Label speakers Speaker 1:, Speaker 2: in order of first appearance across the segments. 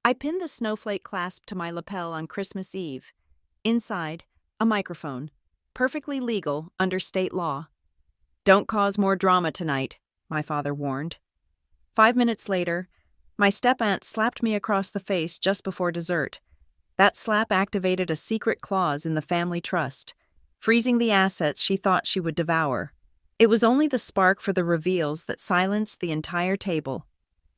Speaker 1: I pinned the snowflake clasp to my lapel on Christmas Eve. Inside, a microphone. Perfectly legal under state law. "Don't cause more drama tonight," my father warned. 5 minutes later, my step-aunt slapped me across the face just before dessert. That slap activated a secret clause in the family trust, freezing the assets she thought she would devour. It was only the spark for the reveals that silenced the entire table.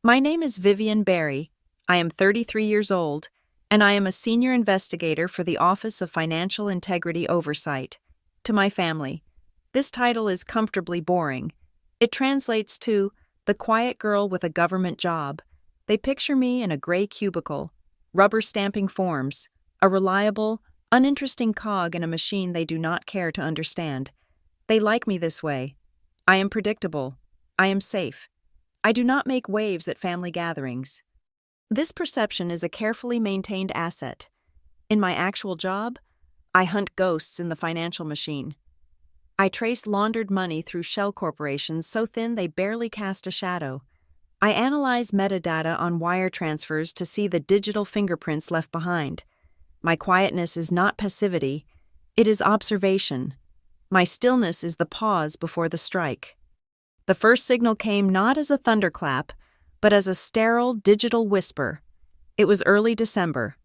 Speaker 1: My name is Vivian Barry. I am 33 years old, and I am a senior investigator for the Office of Financial Integrity Oversight. To my family, this title is comfortably boring. It translates to the quiet girl with a government job. They picture me in a gray cubicle, rubber stamping forms, a reliable, uninteresting cog in a machine they do not care to understand. They like me this way. I am predictable. I am safe. I do not make waves at family gatherings. This perception is a carefully maintained asset. In my actual job, I hunt ghosts in the financial machine. I trace laundered money through shell corporations so thin they barely cast a shadow. I analyze metadata on wire transfers to see the digital fingerprints left behind. My quietness is not passivity, it is observation. My stillness is the pause before the strike. The first signal came not as a thunderclap, but as a sterile digital whisper. It was early December.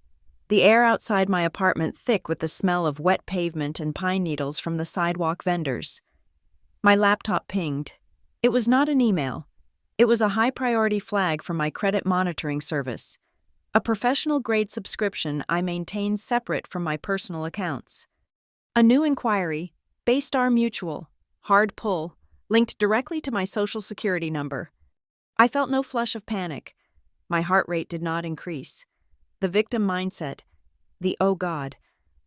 Speaker 1: The air outside my apartment thick with the smell of wet pavement and pine needles from the sidewalk vendors. My laptop pinged. It was not an email. It was a high-priority flag from my credit monitoring service, a professional-grade subscription I maintained separate from my personal accounts. A new inquiry, Baystar Mutual, hard pull, linked directly to my Social Security number. I felt no flush of panic. My heart rate did not increase. The victim mindset, the "oh God,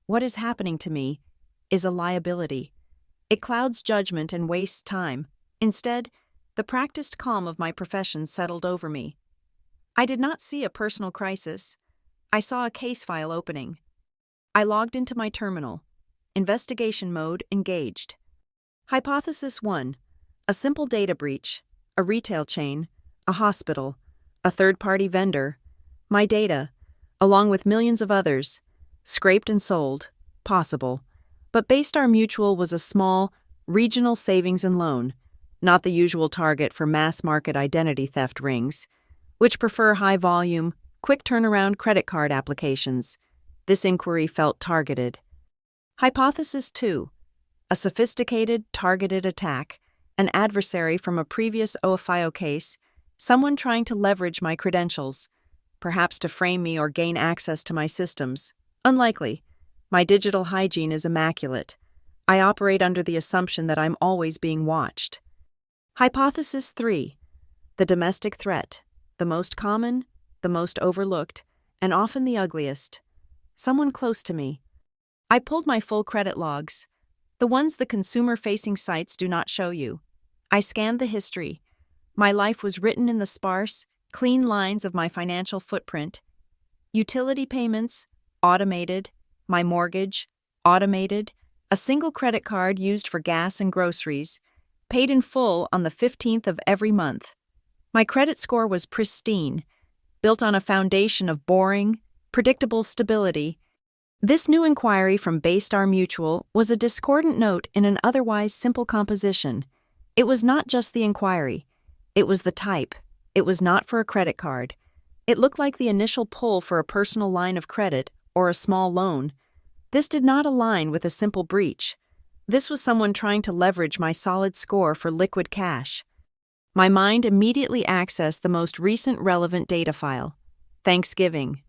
Speaker 1: what is happening to me?" is a liability. It clouds judgment and wastes time. Instead, the practiced calm of my profession settled over me. I did not see a personal crisis. I saw a case file opening. I logged into my terminal. Investigation mode engaged. Hypothesis 1. A simple data breach. A retail chain. A hospital. A third-party vendor. My data, along with millions of others, scraped and sold. Possible. But Baystar Mutual was a small, regional savings and loan, not the usual target for mass-market identity theft rings, which prefer high-volume, quick-turnaround credit card applications. This inquiry felt targeted. Hypothesis 2. A sophisticated, targeted attack, an adversary from a previous OFIO case, someone trying to leverage my credentials, perhaps to frame me or gain access to my systems. Unlikely. My digital hygiene is immaculate. I operate under the assumption that I'm always being watched. Hypothesis 3. The domestic threat, the most common, the most overlooked, and often the ugliest. Someone close to me. I pulled my full credit logs, the ones the consumer-facing sites do not show you. I scanned the history. My life was written in the sparse, clean lines of my financial footprint. Utility payments, automated. My mortgage, automated. A single credit card used for gas and groceries, paid in full on the 15th of every month. My credit score was pristine, built on a foundation of boring, predictable stability. This new inquiry from Baystar Mutual was a discordant note in an otherwise simple composition. It was not just the inquiry. It was the type. It was not for a credit card. It looked like the initial pull for a personal line of credit or a small loan. This did not align with a simple breach. This was someone trying to leverage my solid score for liquid cash. My mind immediately accessed the most recent relevant data file. Thanksgiving.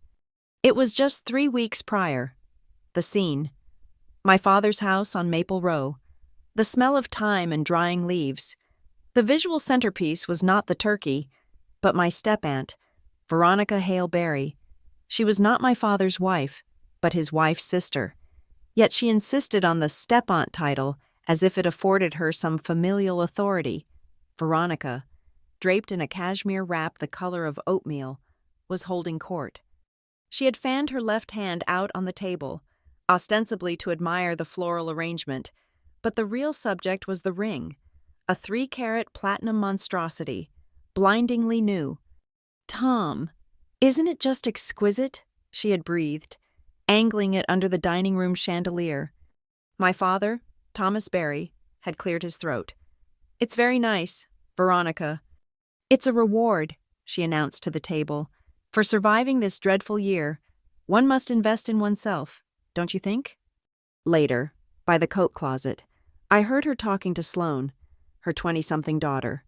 Speaker 1: It was just 3 weeks prior. The scene. My father's house on Maple Row. The smell of thyme and drying leaves. The visual centerpiece was not the turkey, but my step-aunt, Veronica Hale Berry. She was not my father's wife, but his wife's sister. Yet she insisted on the step-aunt title as if it afforded her some familial authority. Veronica, draped in a cashmere wrap the color of oatmeal, was holding court. She had fanned her left hand out on the table, ostensibly to admire the floral arrangement, but the real subject was the ring, a 3-carat platinum monstrosity, blindingly new. Tom. "Isn't it just exquisite?" she had breathed, angling it under the dining room chandelier. My father, Thomas Barry, had cleared his throat. "It's very nice, Veronica. It's a reward," she announced to the table. "For surviving this dreadful year, one must invest in oneself, don't you think?" Later, by the coat closet, I heard her talking to Sloane, her 20-something daughter.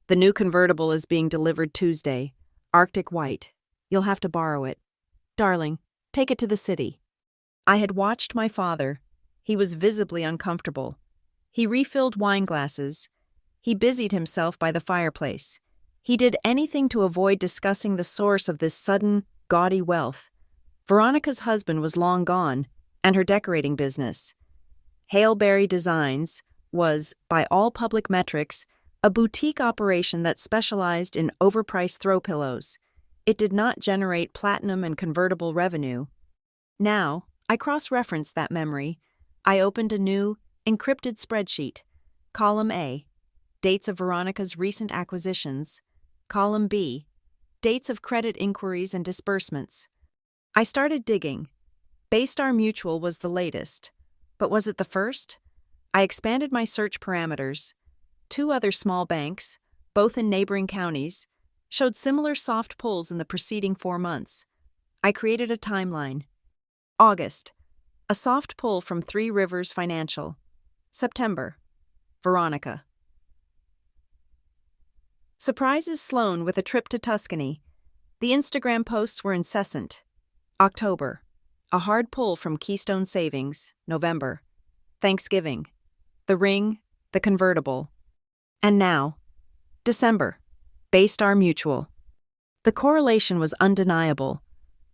Speaker 1: "The new convertible is being delivered Tuesday. Arctic white. You'll have to borrow it. Darling, take it to the city." I had watched my father. He was visibly uncomfortable. He refilled wine glasses. He busied himself by the fireplace. He did anything to avoid discussing the source of this sudden, gaudy wealth. Veronica's husband was long gone, and her decorating business. Haleberry Designs was, by all public metrics, a boutique operation that specialized in overpriced throw pillows. It did not generate platinum and convertible revenue. Now, I cross-referenced that memory. I opened a new, encrypted spreadsheet. Column A, dates of Veronica's recent acquisitions. Column B, dates of credit inquiries and disbursements. I started digging. Baystar Mutual was the latest. But was it the first? I expanded my search parameters. 2 other small banks, both in neighboring counties, showed similar soft pulls in the preceding 4 months. I created a timeline. August, a soft pull from 3 Rivers Financial. September, Veronica. Surprises Sloane with a trip to Tuscany. The Instagram posts were incessant. October, a hard pull from Keystone Savings. November, Thanksgiving. The ring, the convertible. And now, December, Baystar Mutual. The correlation was undeniable.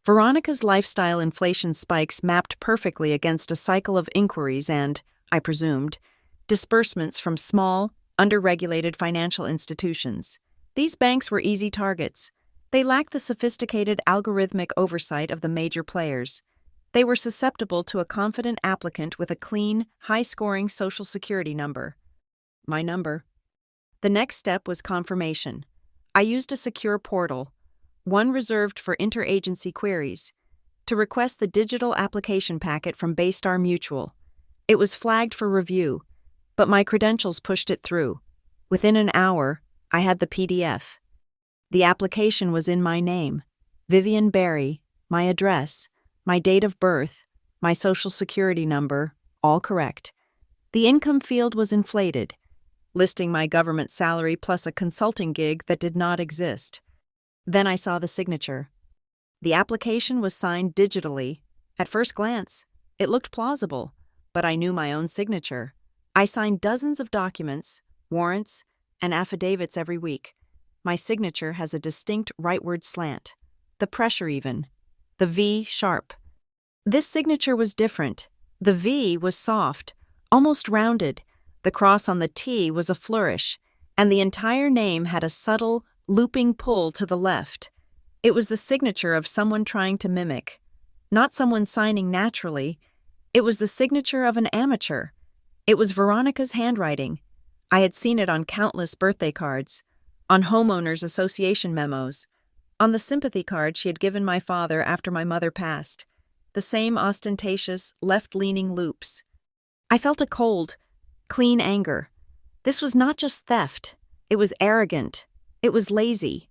Speaker 1: Veronica's lifestyle inflation spikes mapped perfectly against a cycle of inquiries and, I presumed, disbursements from small, under-regulated financial institutions. These banks were easy targets. They lacked the sophisticated algorithmic oversight of the major players. They were susceptible to a confident applicant with a clean, high-scoring Social Security number. My number. The next step was confirmation. I used a secure portal, one reserved for interagency queries, to request the digital application packet from Baystar Mutual. It was flagged for review, but my credentials pushed it through. Within an hour, I had the PDF. The application was in my name, Vivian Barry, my address, my date of birth, my Social Security number, all correct. The income field was inflated, listing my government salary plus a consulting gig that did not exist. Then I saw the signature. The application was signed digitally. At first glance, it looked plausible, but I knew my own signature. I signed dozens of documents, warrants, and affidavits every week. My signature has a distinct rightward slant. The pressure even. The V sharp. This signature was different. The V was soft, almost rounded. The cross on the T was a flourish, and the entire name had a subtle, looping pull to the left. It was the signature of someone trying to mimic. Not someone signing naturally. It was the signature of an amateur. It was Veronica's handwriting. I had seen it on countless birthday cards, on homeowners' association memos, on the sympathy card she had given my father after my mother passed. The same ostentatious, left-leaning loops. I felt a cold, clean anger. This was not just theft. It was arrogant. It was lazy.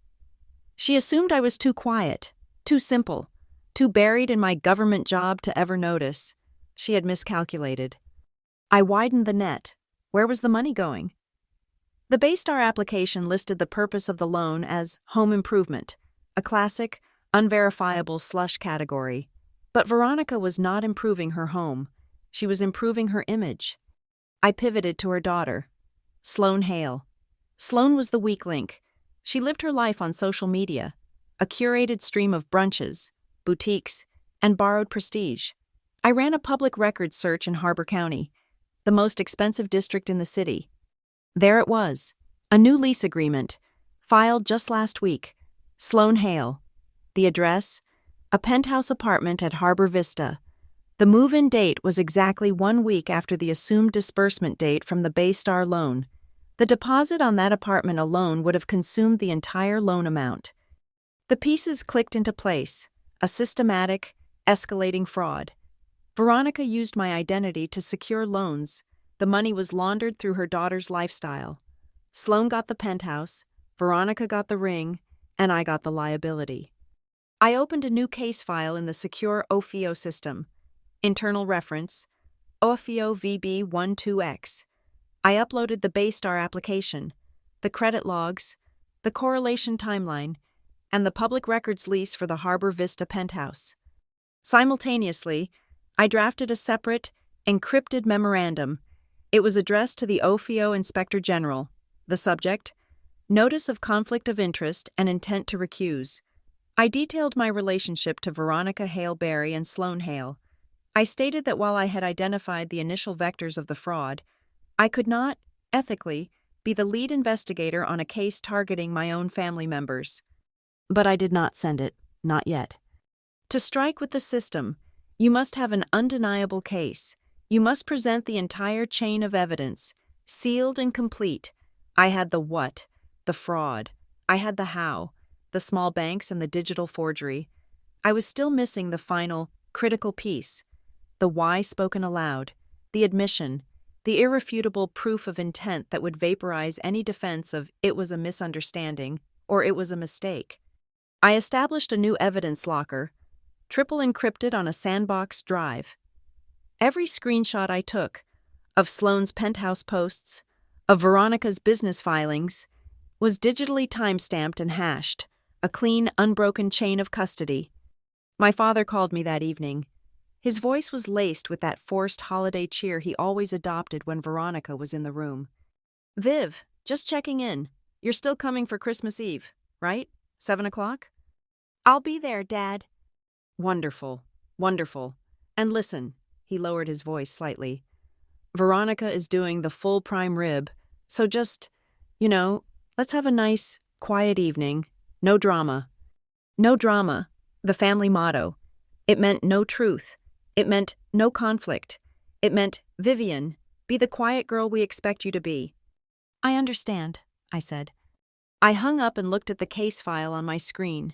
Speaker 1: She assumed I was too quiet, too simple, too buried in my government job to ever notice. She had miscalculated. I widened the net. Where was the money going? The Baystar application listed the purpose of the loan as home improvement, a classic, unverifiable slush category. But Veronica was not improving her home. She was improving her image. I pivoted to her daughter, Sloane Hale. Sloane was the weak link. She lived her life on social media, a curated stream of brunches, boutiques, and borrowed prestige. I ran a public records search in Harbor County, the most expensive district in the city. There it was, a new lease agreement, filed just last week. Sloane Hale. The address? A penthouse apartment at Harbor Vista. The move-in date was exactly 1 week after the assumed disbursement date from the Baystar loan. The deposit on that apartment alone would have consumed the entire loan amount. The pieces clicked into place, a systematic, escalating fraud. Veronica used my identity to secure loans. The money was laundered through her daughter's lifestyle. Sloan got the penthouse, Veronica got the ring, and I got the liability. I opened a new case file in the secure OFIO system. Internal reference, OFIO VB12X. I uploaded the Baystar application, the credit logs, the correlation timeline, and the public records lease for the Harbor Vista penthouse. Simultaneously, I drafted a separate, encrypted memorandum. It was addressed to the OFIO Inspector General. The subject, Notice of Conflict of Interest and Intent to Recuse. I detailed my relationship to Veronica Hale Berry and Sloan Hale. I stated that while I had identified the initial vectors of the fraud, I could not, ethically, be the lead investigator on a case targeting my own family members. But I did not send it, not yet. To strike with the system, you must have an undeniable case. You must present the entire chain of evidence, sealed and complete. I had the what, the fraud. I had the how, the small banks and the digital forgery. I was still missing the final, critical piece, the why spoken aloud, the admission, the irrefutable proof of intent that would vaporize any defense of it was a misunderstanding or it was a mistake. I established a new evidence locker, triple encrypted on a sandbox drive. Every screenshot I took, of Sloan's penthouse posts, of Veronica's business filings, was digitally timestamped and hashed, a clean, unbroken chain of custody. My father called me that evening. His voice was laced with that forced holiday cheer he always adopted when Veronica was in the room. "Viv, just checking in. You're still coming for Christmas Eve, right? 7 o'clock? "I'll be there, Dad." "Wonderful, wonderful. And listen," he lowered his voice slightly. "Veronica is doing the full prime rib, so just, let's have a nice, quiet evening. No drama." No drama, the family motto. It meant no truth. It meant no conflict. It meant, Vivian, be the quiet girl we expect you to be. "I understand," I said. I hung up and looked at the case file on my screen.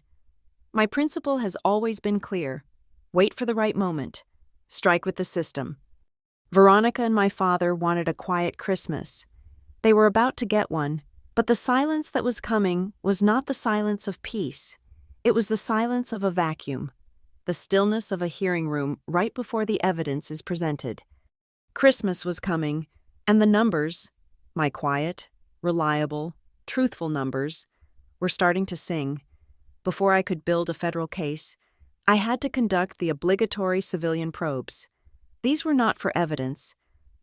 Speaker 1: My principle has always been clear. Wait for the right moment. Strike with the system. Veronica and my father wanted a quiet Christmas. They were about to get one, but the silence that was coming was not the silence of peace. It was the silence of a vacuum, the stillness of a hearing room right before the evidence is presented. Christmas was coming, and the numbers, my quiet, reliable, truthful numbers, were starting to sing. Before I could build a federal case, I had to conduct the obligatory civilian probes. These were not for evidence.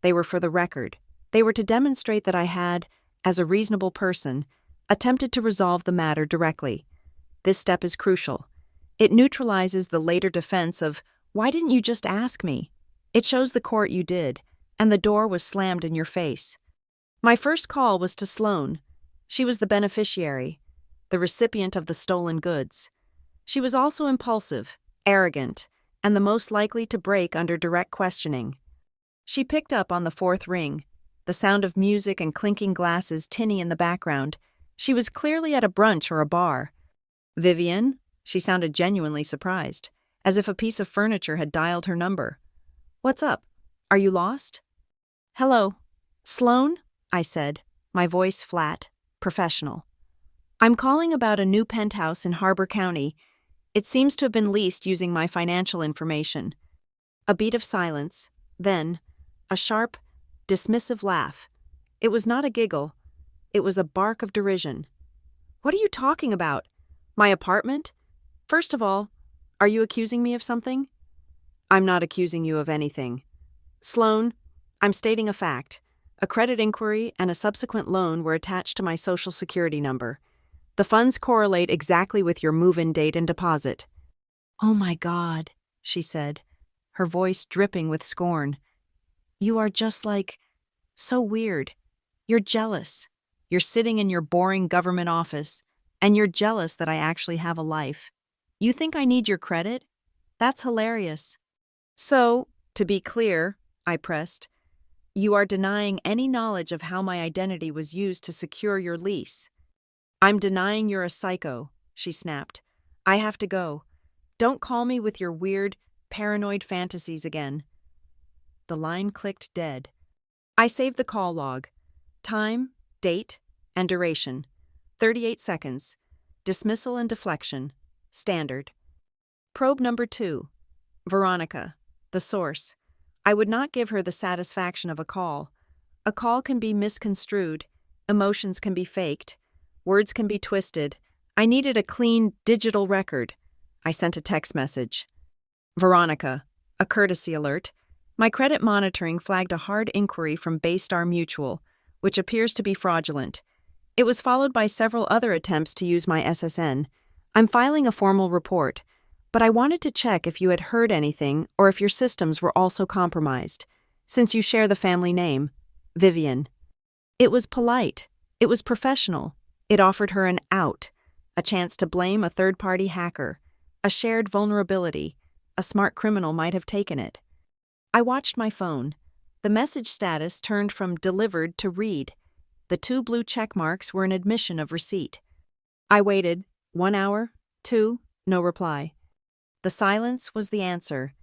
Speaker 1: They were for the record. They were to demonstrate that I had, as a reasonable person, attempted to resolve the matter directly. This step is crucial. It neutralizes the later defense of, "Why didn't you just ask me?" It shows the court you did, and the door was slammed in your face. My first call was to Sloan. She was the beneficiary, the recipient of the stolen goods. She was also impulsive, arrogant, and the most likely to break under direct questioning. She picked up on the fourth ring, the sound of music and clinking glasses tinny in the background. She was clearly at a brunch or a bar. "Vivian?" She sounded genuinely surprised, as if a piece of furniture had dialed her number. "What's up? Are you lost?" "Hello. Sloan?" I said, my voice flat, professional. "I'm calling about a new penthouse in Harbor County. It seems to have been leased using my financial information." A beat of silence, then a sharp, dismissive laugh. It was not a giggle. It was a bark of derision. "What are you talking about? My apartment? First of all, are you accusing me of something?" "I'm not accusing you of anything. Sloan, I'm stating a fact. A credit inquiry and a subsequent loan were attached to my Social Security number. The funds correlate exactly with your move-in date and deposit." "Oh my God," she said, her voice dripping with scorn. "You are just so weird. You're jealous. You're sitting in your boring government office, and you're jealous that I actually have a life. You think I need your credit? That's hilarious." "So, to be clear," I pressed, "you are denying any knowledge of how my identity was used to secure your lease." "I'm denying you're a psycho," she snapped. I have to go. Don't call me with your weird, paranoid fantasies again. The line clicked dead. I saved the call log. Time, date, and duration. 38 seconds. Dismissal and deflection. Standard. Probe number 2. Veronica. The source. I would not give her the satisfaction of a call. A call can be misconstrued. Emotions can be faked. Words can be twisted. I needed a clean, digital record. I sent a text message. Veronica. A courtesy alert. My credit monitoring flagged a hard inquiry from Baystar Mutual, which appears to be fraudulent. It was followed by several other attempts to use my SSN. I'm filing a formal report, but I wanted to check if you had heard anything or if your systems were also compromised, since you share the family name, Vivian. It was polite. It was professional. It offered her an out, a chance to blame a third-party hacker, a shared vulnerability. A smart criminal might have taken it. I watched my phone. The message status turned from delivered to read. The 2 blue check marks were an admission of receipt. I waited. 1 hour, 2, no reply. The silence was the answer.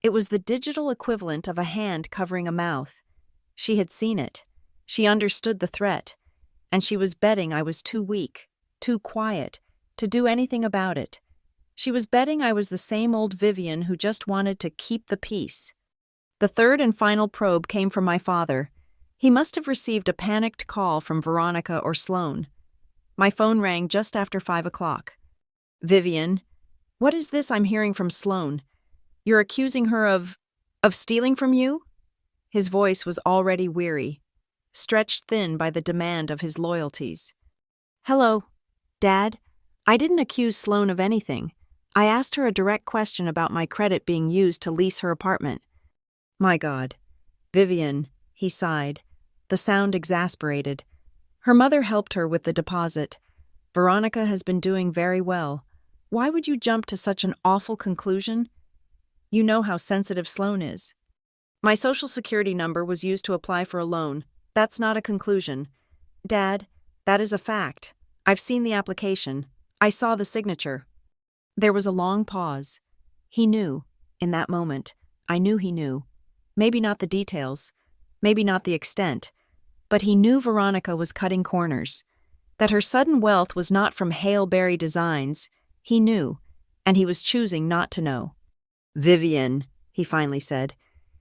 Speaker 1: It was the digital equivalent of a hand covering a mouth. She had seen it. She understood the threat. And she was betting I was too weak, too quiet, to do anything about it. She was betting I was the same old Vivian who just wanted to keep the peace. The third and final probe came from my father. He must have received a panicked call from Veronica or Sloan. My phone rang just after 5 o'clock. Vivian, what is this I'm hearing from Sloan? You're accusing her of stealing from you? His voice was already weary, stretched thin by the demand of his loyalties. Hello, Dad. I didn't accuse Sloan of anything. I asked her a direct question about my credit being used to lease her apartment. My God. Vivian, he sighed. The sound exasperated. Her mother helped her with the deposit. Veronica has been doing very well. Why would you jump to such an awful conclusion? You know how sensitive Sloan is. My social security number was used to apply for a loan. That's not a conclusion. Dad, that is a fact. I've seen the application. I saw the signature. There was a long pause. He knew, in that moment. I knew he knew. Maybe not the details, maybe not the extent, but he knew Veronica was cutting corners. That her sudden wealth was not from Hail Berry designs, he knew, and he was choosing not to know. Vivian, he finally said,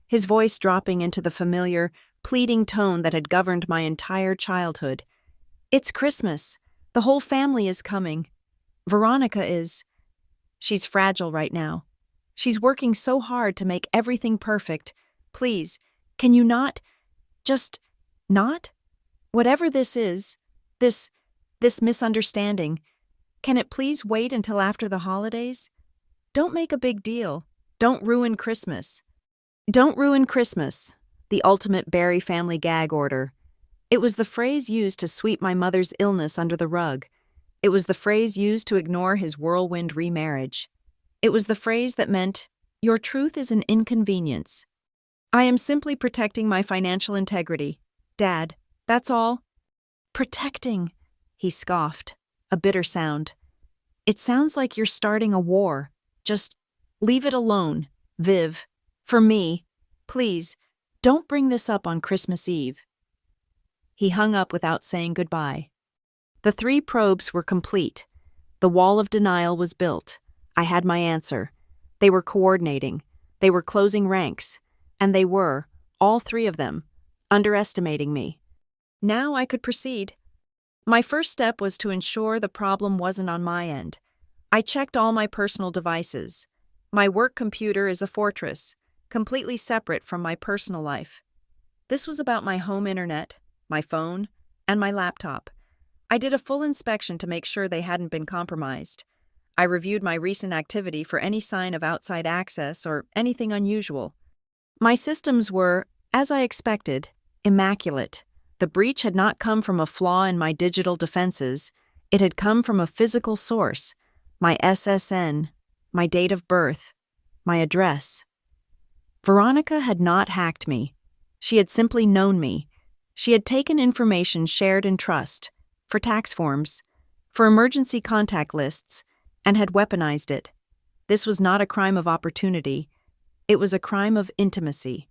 Speaker 1: his voice dropping into the familiar, pleading tone that had governed my entire childhood. It's Christmas. The whole family is coming. Veronica is. She's fragile right now. She's working so hard to make everything perfect. Please, can you not? Just not? Whatever this is, this misunderstanding, can it please wait until after the holidays? Don't make a big deal. Don't ruin Christmas. Don't ruin Christmas, the ultimate Barry family gag order. It was the phrase used to sweep my mother's illness under the rug. It was the phrase used to ignore his whirlwind remarriage. It was the phrase that meant, your truth is an inconvenience. I am simply protecting my financial integrity. Dad, that's all. Protecting, he scoffed, a bitter sound. It sounds like you're starting a war. Just leave it alone, Viv. For me, please, don't bring this up on Christmas Eve. He hung up without saying goodbye. The 3 probes were complete. The wall of denial was built. I had my answer. They were coordinating. They were closing ranks. And they were, all 3 of them, underestimating me. Now I could proceed. My first step was to ensure the problem wasn't on my end. I checked all my personal devices. My work computer is a fortress, completely separate from my personal life. This was about my home internet, my phone, and my laptop. I did a full inspection to make sure they hadn't been compromised. I reviewed my recent activity for any sign of outside access or anything unusual. My systems were, as I expected, immaculate. The breach had not come from a flaw in my digital defenses. It had come from a physical source, my SSN, my date of birth, my address. Veronica had not hacked me. She had simply known me. She had taken information shared in trust, for tax forms, for emergency contact lists, and had weaponized it. This was not a crime of opportunity, it was a crime of intimacy.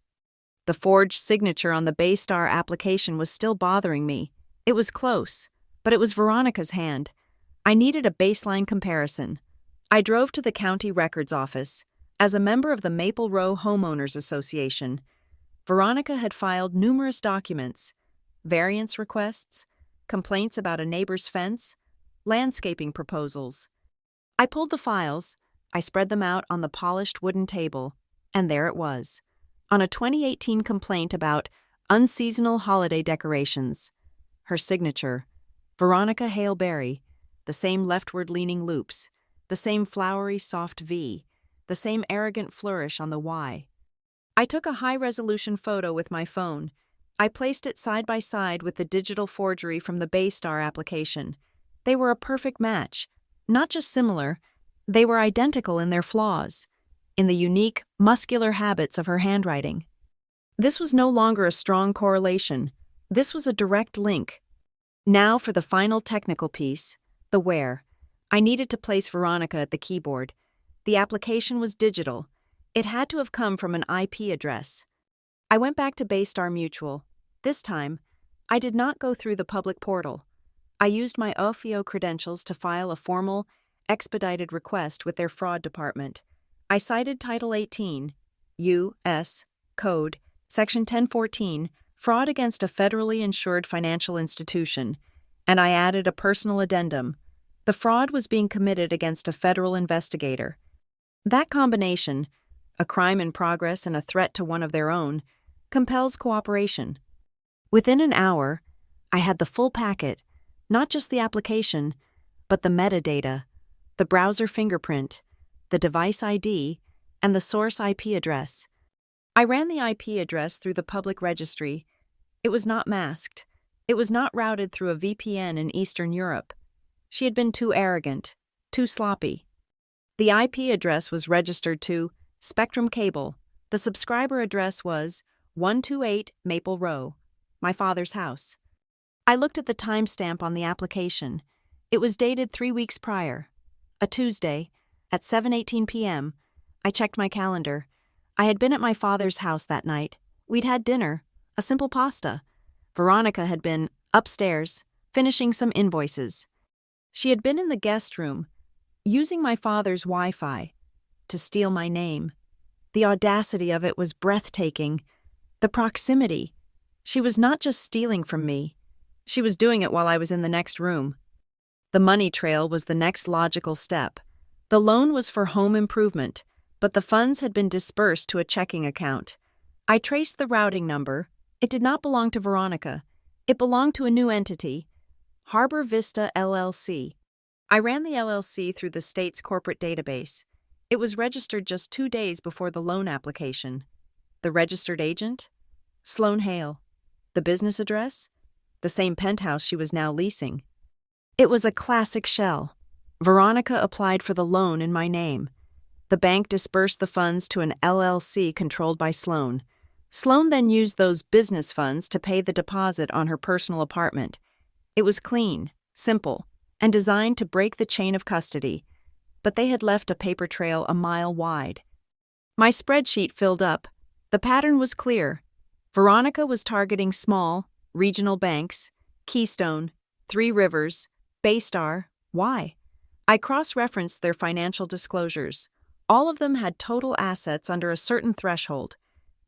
Speaker 1: The forged signature on the Baystar application was still bothering me. It was close, but it was Veronica's hand. I needed a baseline comparison. I drove to the county records office. As a member of the Maple Row Homeowners Association, Veronica had filed numerous documents, variance requests, complaints about a neighbor's fence, landscaping proposals. I pulled the files, I spread them out on the polished wooden table, and there it was, on a 2018 complaint about unseasonal holiday decorations. Her signature, Veronica Hale Berry, the same leftward-leaning loops, the same flowery soft V, the same arrogant flourish on the Y. I took a high-resolution photo with my phone. I placed it side by side with the digital forgery from the Baystar application. They were a perfect match. Not just similar, they were identical in their flaws, in the unique, muscular habits of her handwriting. This was no longer a strong correlation. This was a direct link. Now for the final technical piece, the where. I needed to place Veronica at the keyboard. The application was digital. It had to have come from an IP address. I went back to Baystar Mutual. This time, I did not go through the public portal. I used my OFIO credentials to file a formal, expedited request with their fraud department. I cited Title 18, U.S. Code, Section 1014, Fraud against a federally insured financial institution, and I added a personal addendum. The fraud was being committed against a federal investigator. That combination, a crime in progress and a threat to one of their own, compels cooperation. Within an hour, I had the full packet, not just the application, but the metadata, the browser fingerprint, the device ID, and the source IP address. I ran the IP address through the public registry. It was not masked. It was not routed through a VPN in Eastern Europe. She had been too arrogant, too sloppy. The IP address was registered to Spectrum Cable. The subscriber address was 128 Maple Row, my father's house. I looked at the timestamp on the application. It was dated 3 weeks prior, a Tuesday, at 7:18 p.m. I checked my calendar. I had been at my father's house that night. We'd had dinner, a simple pasta. Veronica had been upstairs, finishing some invoices. She had been in the guest room, using my father's Wi-Fi, to steal my name. The audacity of it was breathtaking. The proximity. She was not just stealing from me. She was doing it while I was in the next room. The money trail was the next logical step. The loan was for home improvement, but the funds had been dispersed to a checking account. I traced the routing number. It did not belong to Veronica. It belonged to a new entity, Harbor Vista LLC. I ran the LLC through the state's corporate database. It was registered just 2 days before the loan application. The registered agent? Sloan Hale. The business address? The same penthouse she was now leasing. It was a classic shell. Veronica applied for the loan in my name. The bank dispersed the funds to an LLC controlled by Sloan. Sloan then used those business funds to pay the deposit on her personal apartment. It was clean, simple, and designed to break the chain of custody, but they had left a paper trail a mile wide. My spreadsheet filled up. The pattern was clear. Veronica was targeting small, regional banks, Keystone, Three Rivers, Baystar. Why? I cross-referenced their financial disclosures. All of them had total assets under a certain threshold,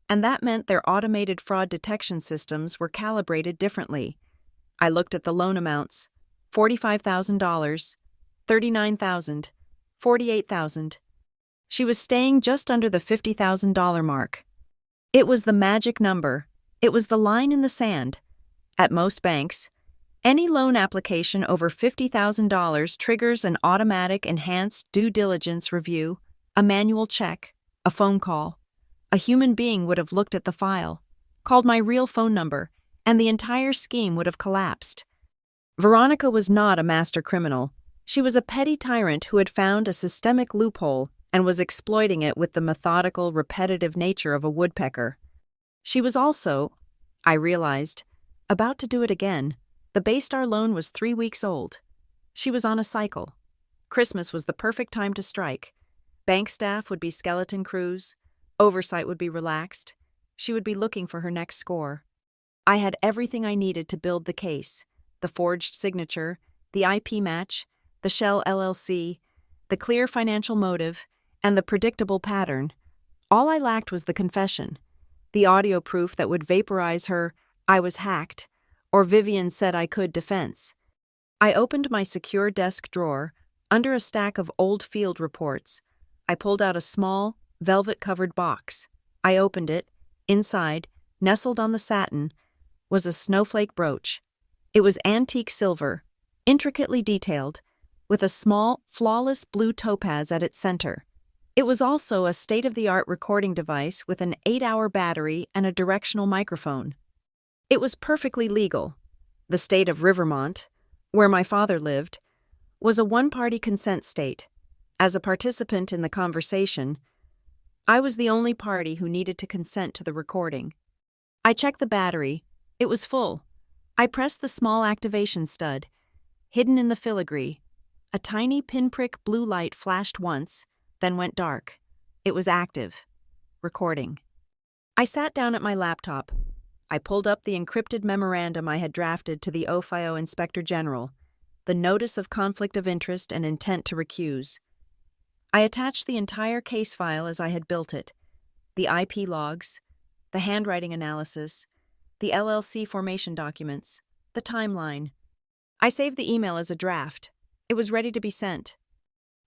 Speaker 1: and that meant their automated fraud detection systems were calibrated differently. I looked at the loan amounts: $45,000, $39,000, $48,000. She was staying just under the $50,000 mark. It was the magic number. It was the line in the sand. At most banks, any loan application over $50,000 triggers an automatic enhanced due diligence review, a manual check, a phone call. A human being would have looked at the file, called my real phone number, and the entire scheme would have collapsed. Veronica was not a master criminal. She was a petty tyrant who had found a systemic loophole and was exploiting it with the methodical, repetitive nature of a woodpecker. She was also, I realized, about to do it again. The Baystar loan was 3 weeks old. She was on a cycle. Christmas was the perfect time to strike. Bank staff would be skeleton crews, oversight would be relaxed. She would be looking for her next score. I had everything I needed to build the case: the forged signature, the IP match, the Shell LLC, the clear financial motive, and the predictable pattern. All I lacked was the confession, the audio proof that would vaporize her "I was hacked," or "Vivian said I could" defense. I opened my secure desk drawer. Under a stack of old field reports, I pulled out a small, velvet-covered box. I opened it. Inside, nestled on the satin, was a snowflake brooch. It was antique silver, intricately detailed, with a small, flawless blue topaz at its center. It was also a state-of-the-art recording device with an 8-hour battery and a directional microphone. It was perfectly legal. The state of Rivermont, where my father lived, was a one-party consent state. As a participant in the conversation, I was the only party who needed to consent to the recording. I checked the battery. It was full. I pressed the small activation stud. Hidden in the filigree, a tiny pinprick blue light flashed once, then went dark. It was active. Recording. I sat down at my laptop. I pulled up the encrypted memorandum I had drafted to the OFIO Inspector General, the Notice of Conflict of Interest and Intent to Recuse. I attached the entire case file as I had built it: the IP logs, the handwriting analysis, the LLC formation documents, the timeline. I saved the email as a draft. It was ready to be sent.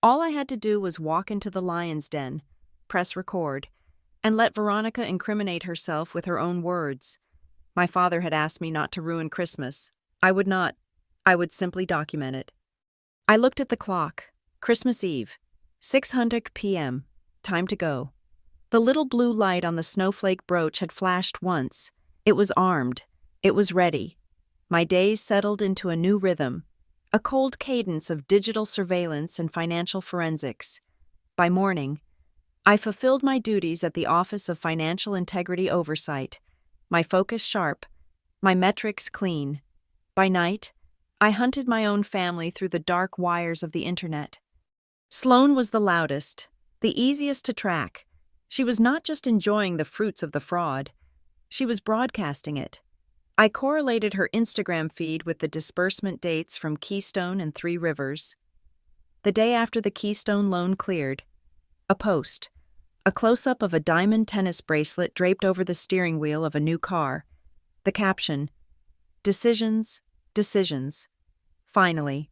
Speaker 1: All I had to do was walk into the lion's den, press record, and let Veronica incriminate herself with her own words. My father had asked me not to ruin Christmas. I would not. I would simply document it. I looked at the clock. Christmas Eve, 6:00 p.m. Time to go. The little blue light on the snowflake brooch had flashed once. It was armed. It was ready. My days settled into a new rhythm, a cold cadence of digital surveillance and financial forensics. By morning, I fulfilled my duties at the Office of Financial Integrity Oversight, my focus sharp, my metrics clean. By night, I hunted my own family through the dark wires of the internet. Sloane was the loudest, the easiest to track. She was not just enjoying the fruits of the fraud, she was broadcasting it. I correlated her Instagram feed with the disbursement dates from Keystone and Three Rivers. The day after the Keystone loan cleared, a post, a close-up of a diamond tennis bracelet draped over the steering wheel of a new car. The caption, "Decisions, decisions." Finally,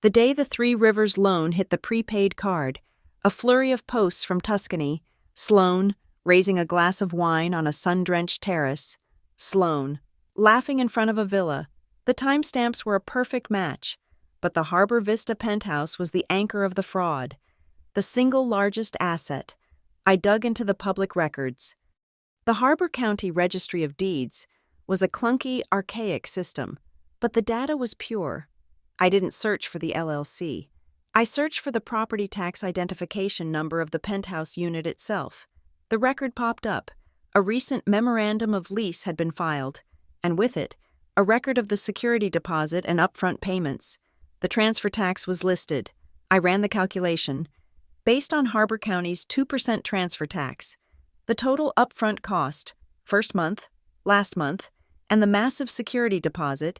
Speaker 1: the day the Three Rivers loan hit the prepaid card, a flurry of posts from Tuscany: Sloane, raising a glass of wine on a sun-drenched terrace. Sloane, laughing in front of a villa. The timestamps were a perfect match, but the Harbor Vista penthouse was the anchor of the fraud, the single largest asset. I dug into the public records. The Harbor County Registry of Deeds was a clunky, archaic system, but the data was pure. I didn't search for the LLC. I searched for the property tax identification number of the penthouse unit itself. The record popped up. A recent memorandum of lease had been filed, and with it, a record of the security deposit and upfront payments. The transfer tax was listed. I ran the calculation. Based on Harbor County's 2% transfer tax, the total upfront cost, first month, last month, and the massive security deposit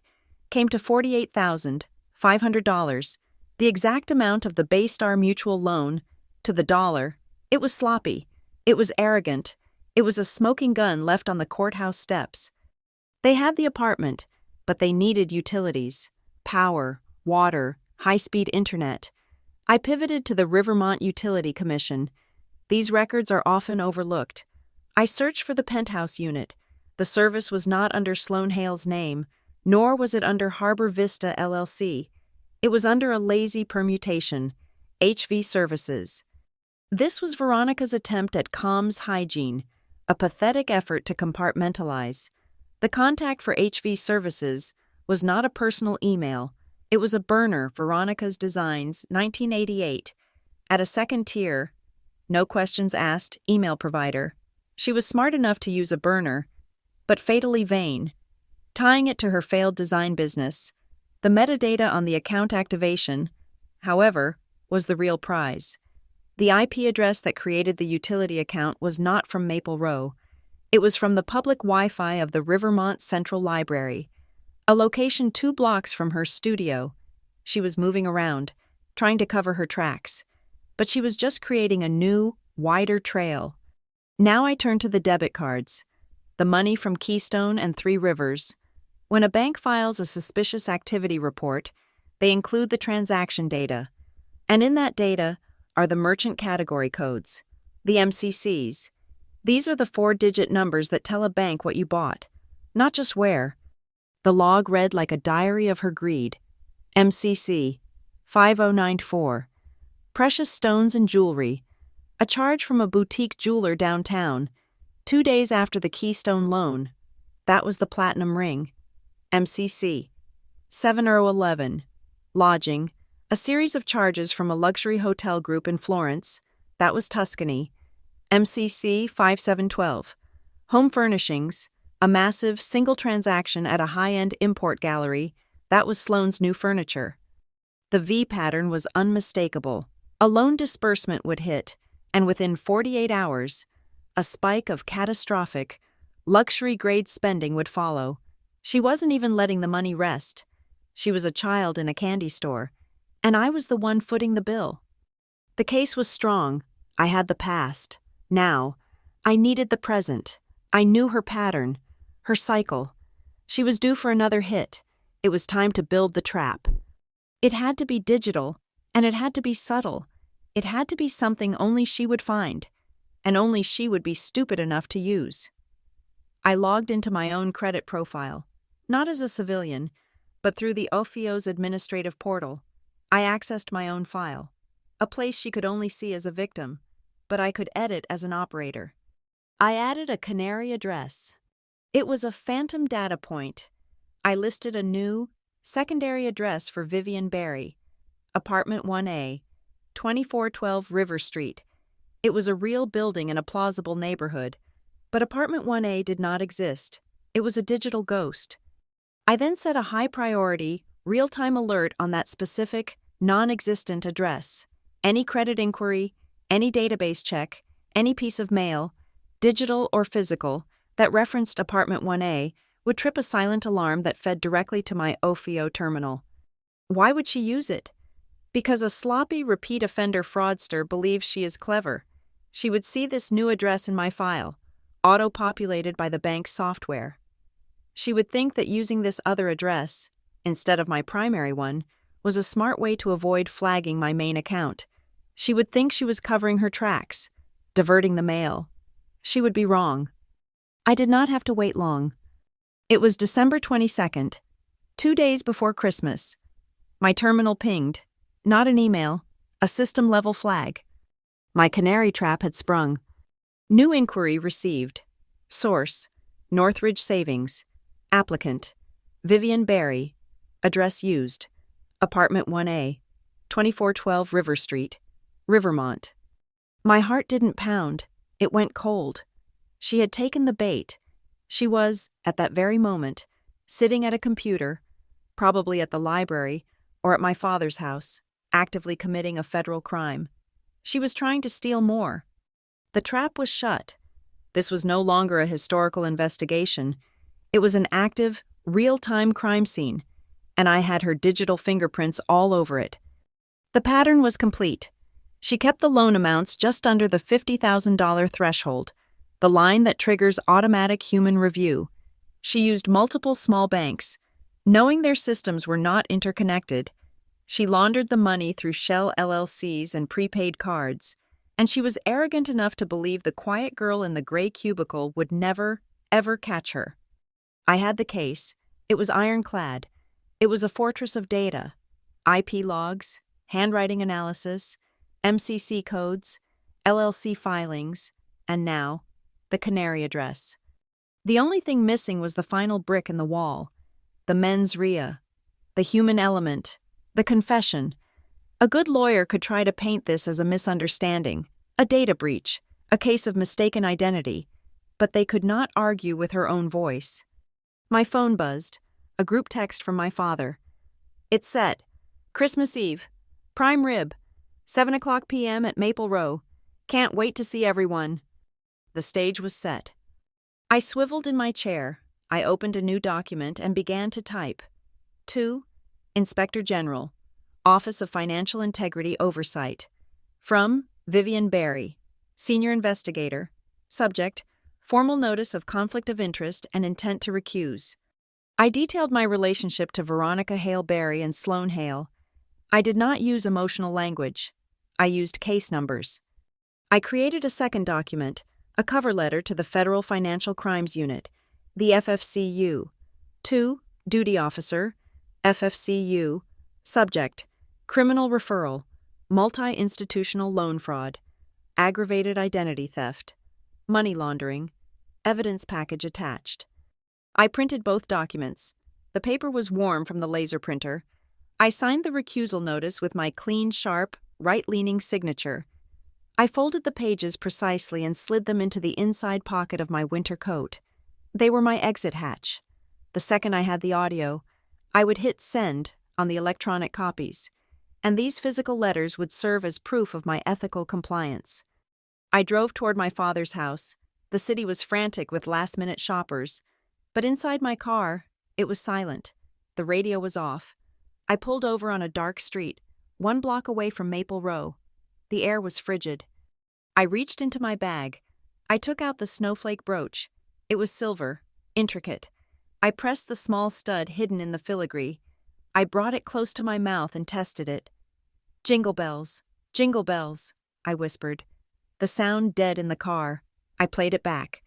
Speaker 1: came to $48,500, the exact amount of the Baystar Mutual loan, to the dollar. It was sloppy. It was arrogant. It was a smoking gun left on the courthouse steps. They had the apartment, but they needed utilities: power, water, high-speed internet. I pivoted to the Rivermont Utility Commission. These records are often overlooked. I searched for the penthouse unit. The service was not under Sloane Hale's name, nor was it under Harbor Vista LLC. It was under a lazy permutation: HV Services. This was Veronica's attempt at comms hygiene, a pathetic effort to compartmentalize. The contact for HV Services was not a personal email. It was a burner: Veronica's Designs, 1988, at a second tier, no questions asked, email provider. She was smart enough to use a burner, but fatally vain, tying it to her failed design business. The metadata on the account activation, however, was the real prize. The IP address that created the utility account was not from Maple Row. It was from the public Wi-Fi of the Rivermont Central Library, a location 2 blocks from her studio. She was moving around, trying to cover her tracks, but she was just creating a new, wider trail. Now I turn to the debit cards, the money from Keystone and Three Rivers. When a bank files a suspicious activity report, they include the transaction data, and in that data are the merchant category codes, the MCCs. These are the 4-digit numbers that tell a bank what you bought, not just where. The log read like a diary of her greed. MCC 5094. Precious stones and jewelry. A charge from a boutique jeweler downtown, 2 days after the Keystone loan. That was the platinum ring. MCC 7011. Lodging. A series of charges from a luxury hotel group in Florence. That was Tuscany. MCC 5712. Home furnishings. A massive single transaction at a high-end import gallery. That was Sloane's new furniture. The V pattern was unmistakable. A loan disbursement would hit, and within 48 hours, a spike of catastrophic, luxury-grade spending would follow. She wasn't even letting the money rest. She was a child in a candy store, and I was the one footing the bill. The case was strong. I had the past. Now, I needed the present. I knew her pattern, her cycle. She was due for another hit. It was time to build the trap. It had to be digital, and it had to be subtle. It had to be something only she would find, and only she would be stupid enough to use. I logged into my own credit profile, not as a civilian, but through the OFIO's administrative portal. I accessed my own file, a place she could only see as a victim, but I could edit as an operator. I added a canary address. It was a phantom data point. I listed a new, secondary address for Vivian Barry, apartment 1A, 2412 River Street. It was a real building in a plausible neighborhood, but apartment 1A did not exist. It was a digital ghost. I then set a high-priority, real-time alert on that specific, non-existent address. Any credit inquiry, any database check, any piece of mail, digital or physical, that referenced apartment 1A would trip a silent alarm that fed directly to my OFIO terminal. Why would she use it? Because a sloppy repeat offender fraudster believes she is clever. She would see this new address in my file, auto-populated by the bank's software. She would think that using this other address, instead of my primary one, was a smart way to avoid flagging my main account. She would think she was covering her tracks, diverting the mail. She would be wrong. I did not have to wait long. It was December 22nd, 2 days before Christmas. My terminal pinged, not an email, a system-level flag. My canary trap had sprung. New inquiry received. Source: Northridge Savings. Applicant: Vivian Barry. Address used: apartment 1A, 2412 River Street, Rivermont. My heart didn't pound. It went cold. She had taken the bait. She was, at that very moment, sitting at a computer, probably at the library or at my father's house, actively committing a federal crime. She was trying to steal more. The trap was shut. This was no longer a historical investigation. It was an active, real-time crime scene, and I had her digital fingerprints all over it. The pattern was complete. She kept the loan amounts just under the $50,000 threshold, the line that triggers automatic human review. She used multiple small banks. Knowing their systems were not interconnected, she laundered the money through shell LLCs and prepaid cards, and she was arrogant enough to believe the quiet girl in the gray cubicle would never, ever catch her. I had the case. It was ironclad. It was a fortress of data. IP logs, handwriting analysis, MCC codes, LLC filings, and now, the canary address. The only thing missing was the final brick in the wall, the mens rea, the human element, the confession. A good lawyer could try to paint this as a misunderstanding, a data breach, a case of mistaken identity, but they could not argue with her own voice. My phone buzzed, a group text from my father. It said, Christmas Eve, prime rib, 7:00 p.m. at Maple Row. Can't wait to see everyone. The stage was set. I swiveled in my chair. I opened a new document and began to type. To Inspector General, Office of Financial Integrity Oversight. From Vivian Barry, Senior Investigator. Subject, Formal Notice of Conflict of Interest and Intent to Recuse. I detailed my relationship to Veronica Hale Berry and Sloan Hale. I did not use emotional language. I used case numbers. I created a second document, a cover letter to the Federal Financial Crimes Unit, the FFCU. To Duty Officer, FFCU. Subject, Criminal Referral, Multi-Institutional Loan Fraud, Aggravated Identity Theft, Money Laundering, Evidence Package attached. I printed both documents. The paper was warm from the laser printer. I signed the recusal notice with my clean, sharp, right-leaning signature. I folded the pages precisely and slid them into the inside pocket of my winter coat. They were my exit hatch. The second I had the audio, I would hit send on the electronic copies, and these physical letters would serve as proof of my ethical compliance. I drove toward my father's house. The city was frantic with last-minute shoppers, but inside my car, it was silent. The radio was off. I pulled over on a dark street, 1 block away from Maple Row. The air was frigid. I reached into my bag. I took out the snowflake brooch. It was silver, intricate. I pressed the small stud hidden in the filigree. I brought it close to my mouth and tested it. Jingle bells, I whispered. The sound dead in the car. I played it back.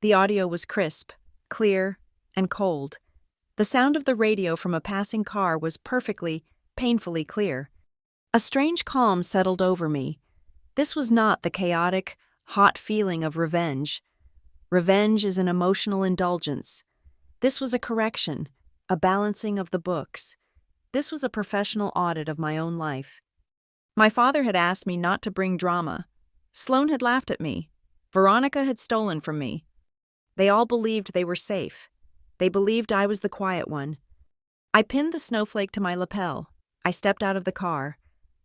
Speaker 1: The audio was crisp, clear, and cold. The sound of the radio from a passing car was perfectly, painfully clear. A strange calm settled over me. This was not the chaotic, hot feeling of revenge. Revenge is an emotional indulgence. This was a correction, a balancing of the books. This was a professional audit of my own life. My father had asked me not to bring drama. Sloan had laughed at me. Veronica had stolen from me. They all believed they were safe. They believed I was the quiet one. I pinned the snowflake to my lapel. I stepped out of the car.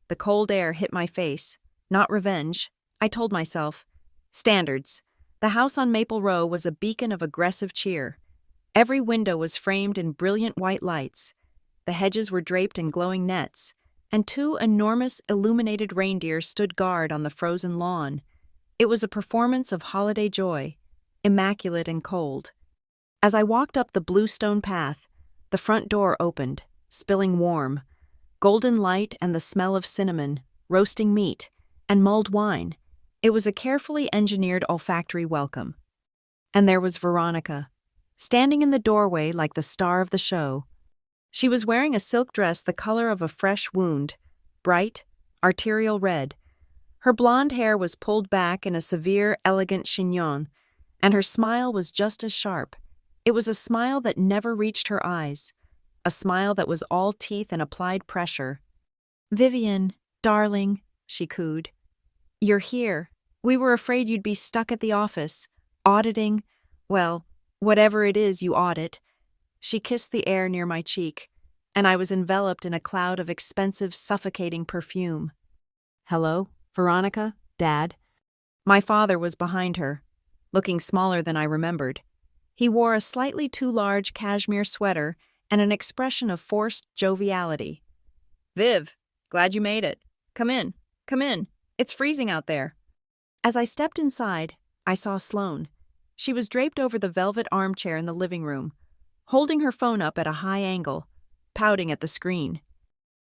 Speaker 1: The cold air hit my face. Not revenge, I told myself. Standards. The house on Maple Row was a beacon of aggressive cheer. Every window was framed in brilliant white lights. The hedges were draped in glowing nets, and 2 enormous illuminated reindeer stood guard on the frozen lawn. It was a performance of holiday joy, immaculate and cold. As I walked up the blue stone path, the front door opened, spilling warm. Golden light and the smell of cinnamon, roasting meat, and mulled wine. It was a carefully engineered olfactory welcome. And there was Veronica, standing in the doorway like the star of the show. She was wearing a silk dress the color of a fresh wound, bright, arterial red. Her blonde hair was pulled back in a severe, elegant chignon, and her smile was just as sharp. It was a smile that never reached her eyes, a smile that was all teeth and applied pressure. "Vivian, darling," she cooed. "You're here. We were afraid you'd be stuck at the office, auditing, well, whatever it is you audit." She kissed the air near my cheek, and I was enveloped in a cloud of expensive, suffocating perfume. "Hello, Veronica, Dad?" My father was behind her, looking smaller than I remembered. He wore a slightly too large cashmere sweater and an expression of forced joviality. "Viv, glad you made it. Come in. It's freezing out there." As I stepped inside, I saw Sloan. She was draped over the velvet armchair in the living room, holding her phone up at a high angle, pouting at the screen.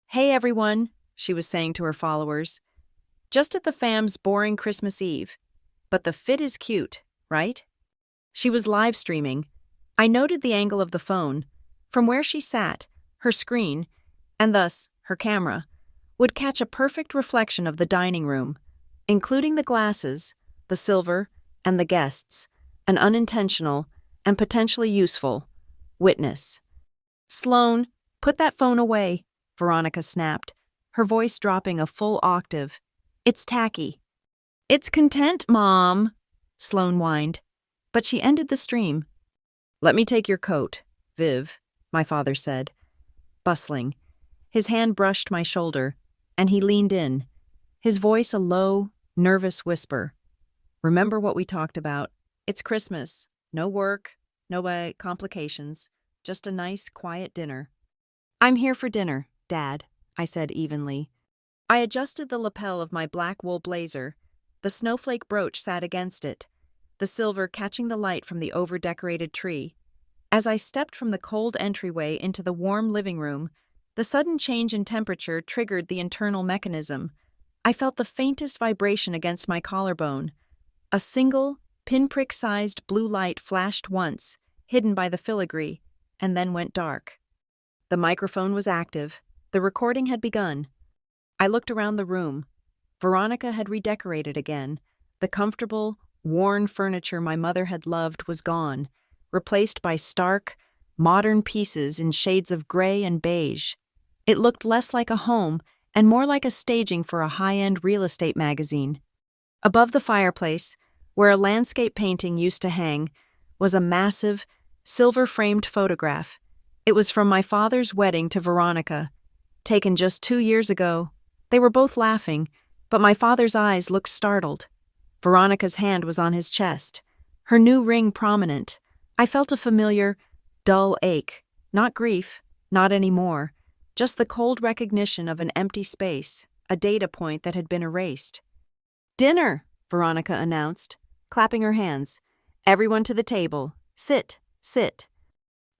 Speaker 1: "Hey everyone," she was saying to her followers. "Just at the fam's boring Christmas Eve. But the fit is cute, right?" She was live streaming. I noted the angle of the phone. From where she sat, her screen, and thus her camera, would catch a perfect reflection of the dining room, including the glasses, the silver, and the guests, an unintentional and potentially useful witness. "Sloan, put that phone away," Veronica snapped, her voice dropping a full octave. "It's tacky." "It's content, Mom," Sloan whined, but she ended the stream. "Let me take your coat, Viv," my father said, bustling. His hand brushed my shoulder, and he leaned in. his voice a low, nervous whisper. Remember what we talked about. It's Christmas. No work, no complications. Just a nice, quiet dinner. I'm here for dinner, Dad, I said evenly. I adjusted the lapel of my black wool blazer. The snowflake brooch sat against it, the silver catching the light from the over-decorated tree. As I stepped from the cold entryway into the warm living room, the sudden change in temperature triggered the internal mechanism. I felt the faintest vibration against my collarbone. A single, pinprick-sized blue light flashed once, hidden by the filigree, and then went dark. The microphone was active. The recording had begun. I looked around the room. Veronica had redecorated again. The comfortable, worn furniture my mother had loved was gone, replaced by stark, modern pieces in shades of gray and beige. It looked less like a home and more like a staging for a high-end real estate magazine. Above the fireplace, where a landscape painting used to hang, was a massive, silver-framed photograph. It was from my father's wedding to Veronica, taken just 2 years ago. They were both laughing, but my father's eyes looked startled. Veronica's hand was on his chest, her new ring prominent. I felt a familiar, dull ache. Not grief, not anymore. Just the cold recognition of an empty space, a data point that had been erased. "Dinner," Veronica announced, clapping her hands. "Everyone to the table. Sit, sit."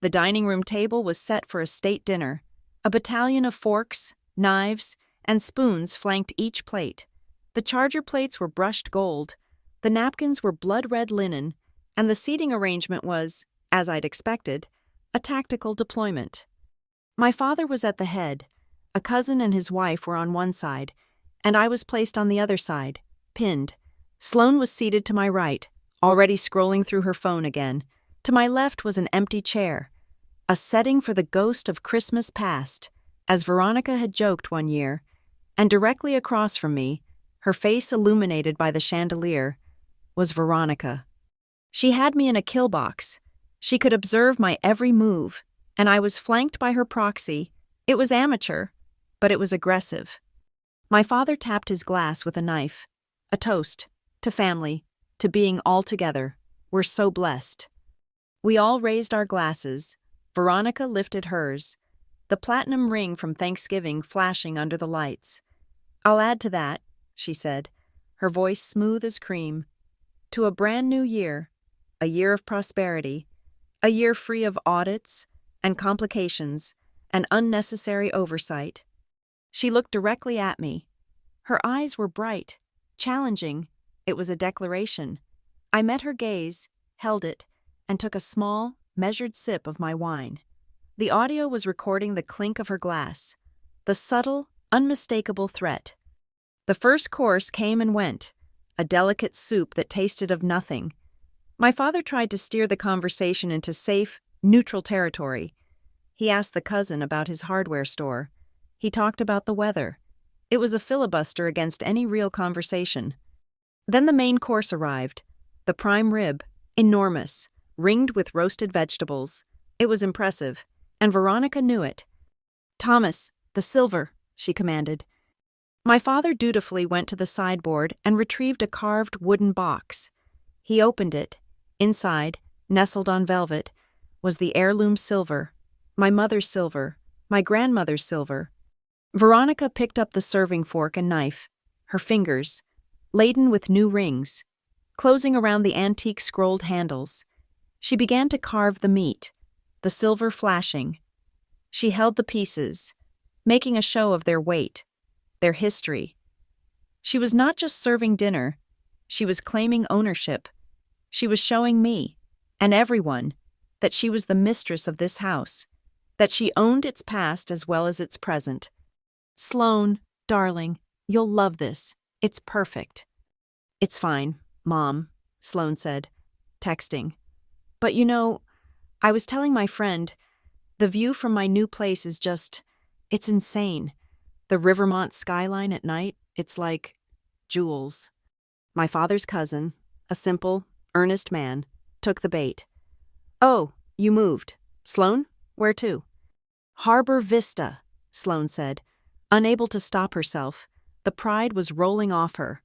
Speaker 1: The dining room table was set for a state dinner. A battalion of forks, knives, and spoons flanked each plate. The charger plates were brushed gold, the napkins were blood-red linen, and the seating arrangement was, as I'd expected, a tactical deployment. My father was at the head. A cousin and his wife were on one side, and I was placed on the other side, pinned. Sloane was seated to my right, already scrolling through her phone again. To my left was an empty chair, a setting for the ghost of Christmas past, as Veronica had joked one year, and directly across from me, her face illuminated by the chandelier, was Veronica. She had me in a kill box. She could observe my every move, and I was flanked by her proxy. It was amateur, but it was aggressive. My father tapped his glass with a knife. A toast, to family, to being all together. We're so blessed. We all raised our glasses. Veronica lifted hers, the platinum ring from Thanksgiving flashing under the lights. "I'll add to that," she said, her voice smooth as cream, "to a brand new year, a year of prosperity, a year free of audits and complications and unnecessary oversight." She looked directly at me. Her eyes were bright, challenging. It was a declaration. I met her gaze, held it, and took a small, measured sip of my wine. The audio was recording the clink of her glass, the subtle, unmistakable threat. The first course came and went, a delicate soup that tasted of nothing. My father tried to steer the conversation into safe, neutral territory. He asked the cousin about his hardware store. He talked about the weather. It was a filibuster against any real conversation. Then the main course arrived, the prime rib, enormous, ringed with roasted vegetables. It was impressive, and Veronica knew it. "Thomas, the silver," she commanded. My father dutifully went to the sideboard and retrieved a carved wooden box. He opened it. Inside, nestled on velvet, was the heirloom silver, my mother's silver, my grandmother's silver. Veronica picked up the serving fork and knife, her fingers, laden with new rings, closing around the antique scrolled handles. She began to carve the meat, the silver flashing. She held the pieces, making a show of their weight, their history. She was not just serving dinner, she was claiming ownership. She was showing me, and everyone, that she was the mistress of this house, that she owned its past as well as its present. "Sloane, darling, you'll love this. It's perfect." "It's fine, Mom," Sloane said, texting. "But you know, I was telling my friend, the view from my new place is it's insane. The Rivermont skyline at night, it's like jewels." My father's cousin, a simple, earnest man, took the bait. "Oh, you moved. Sloane, where to?" "Harbor Vista," Sloane said, unable to stop herself. The pride was rolling off her.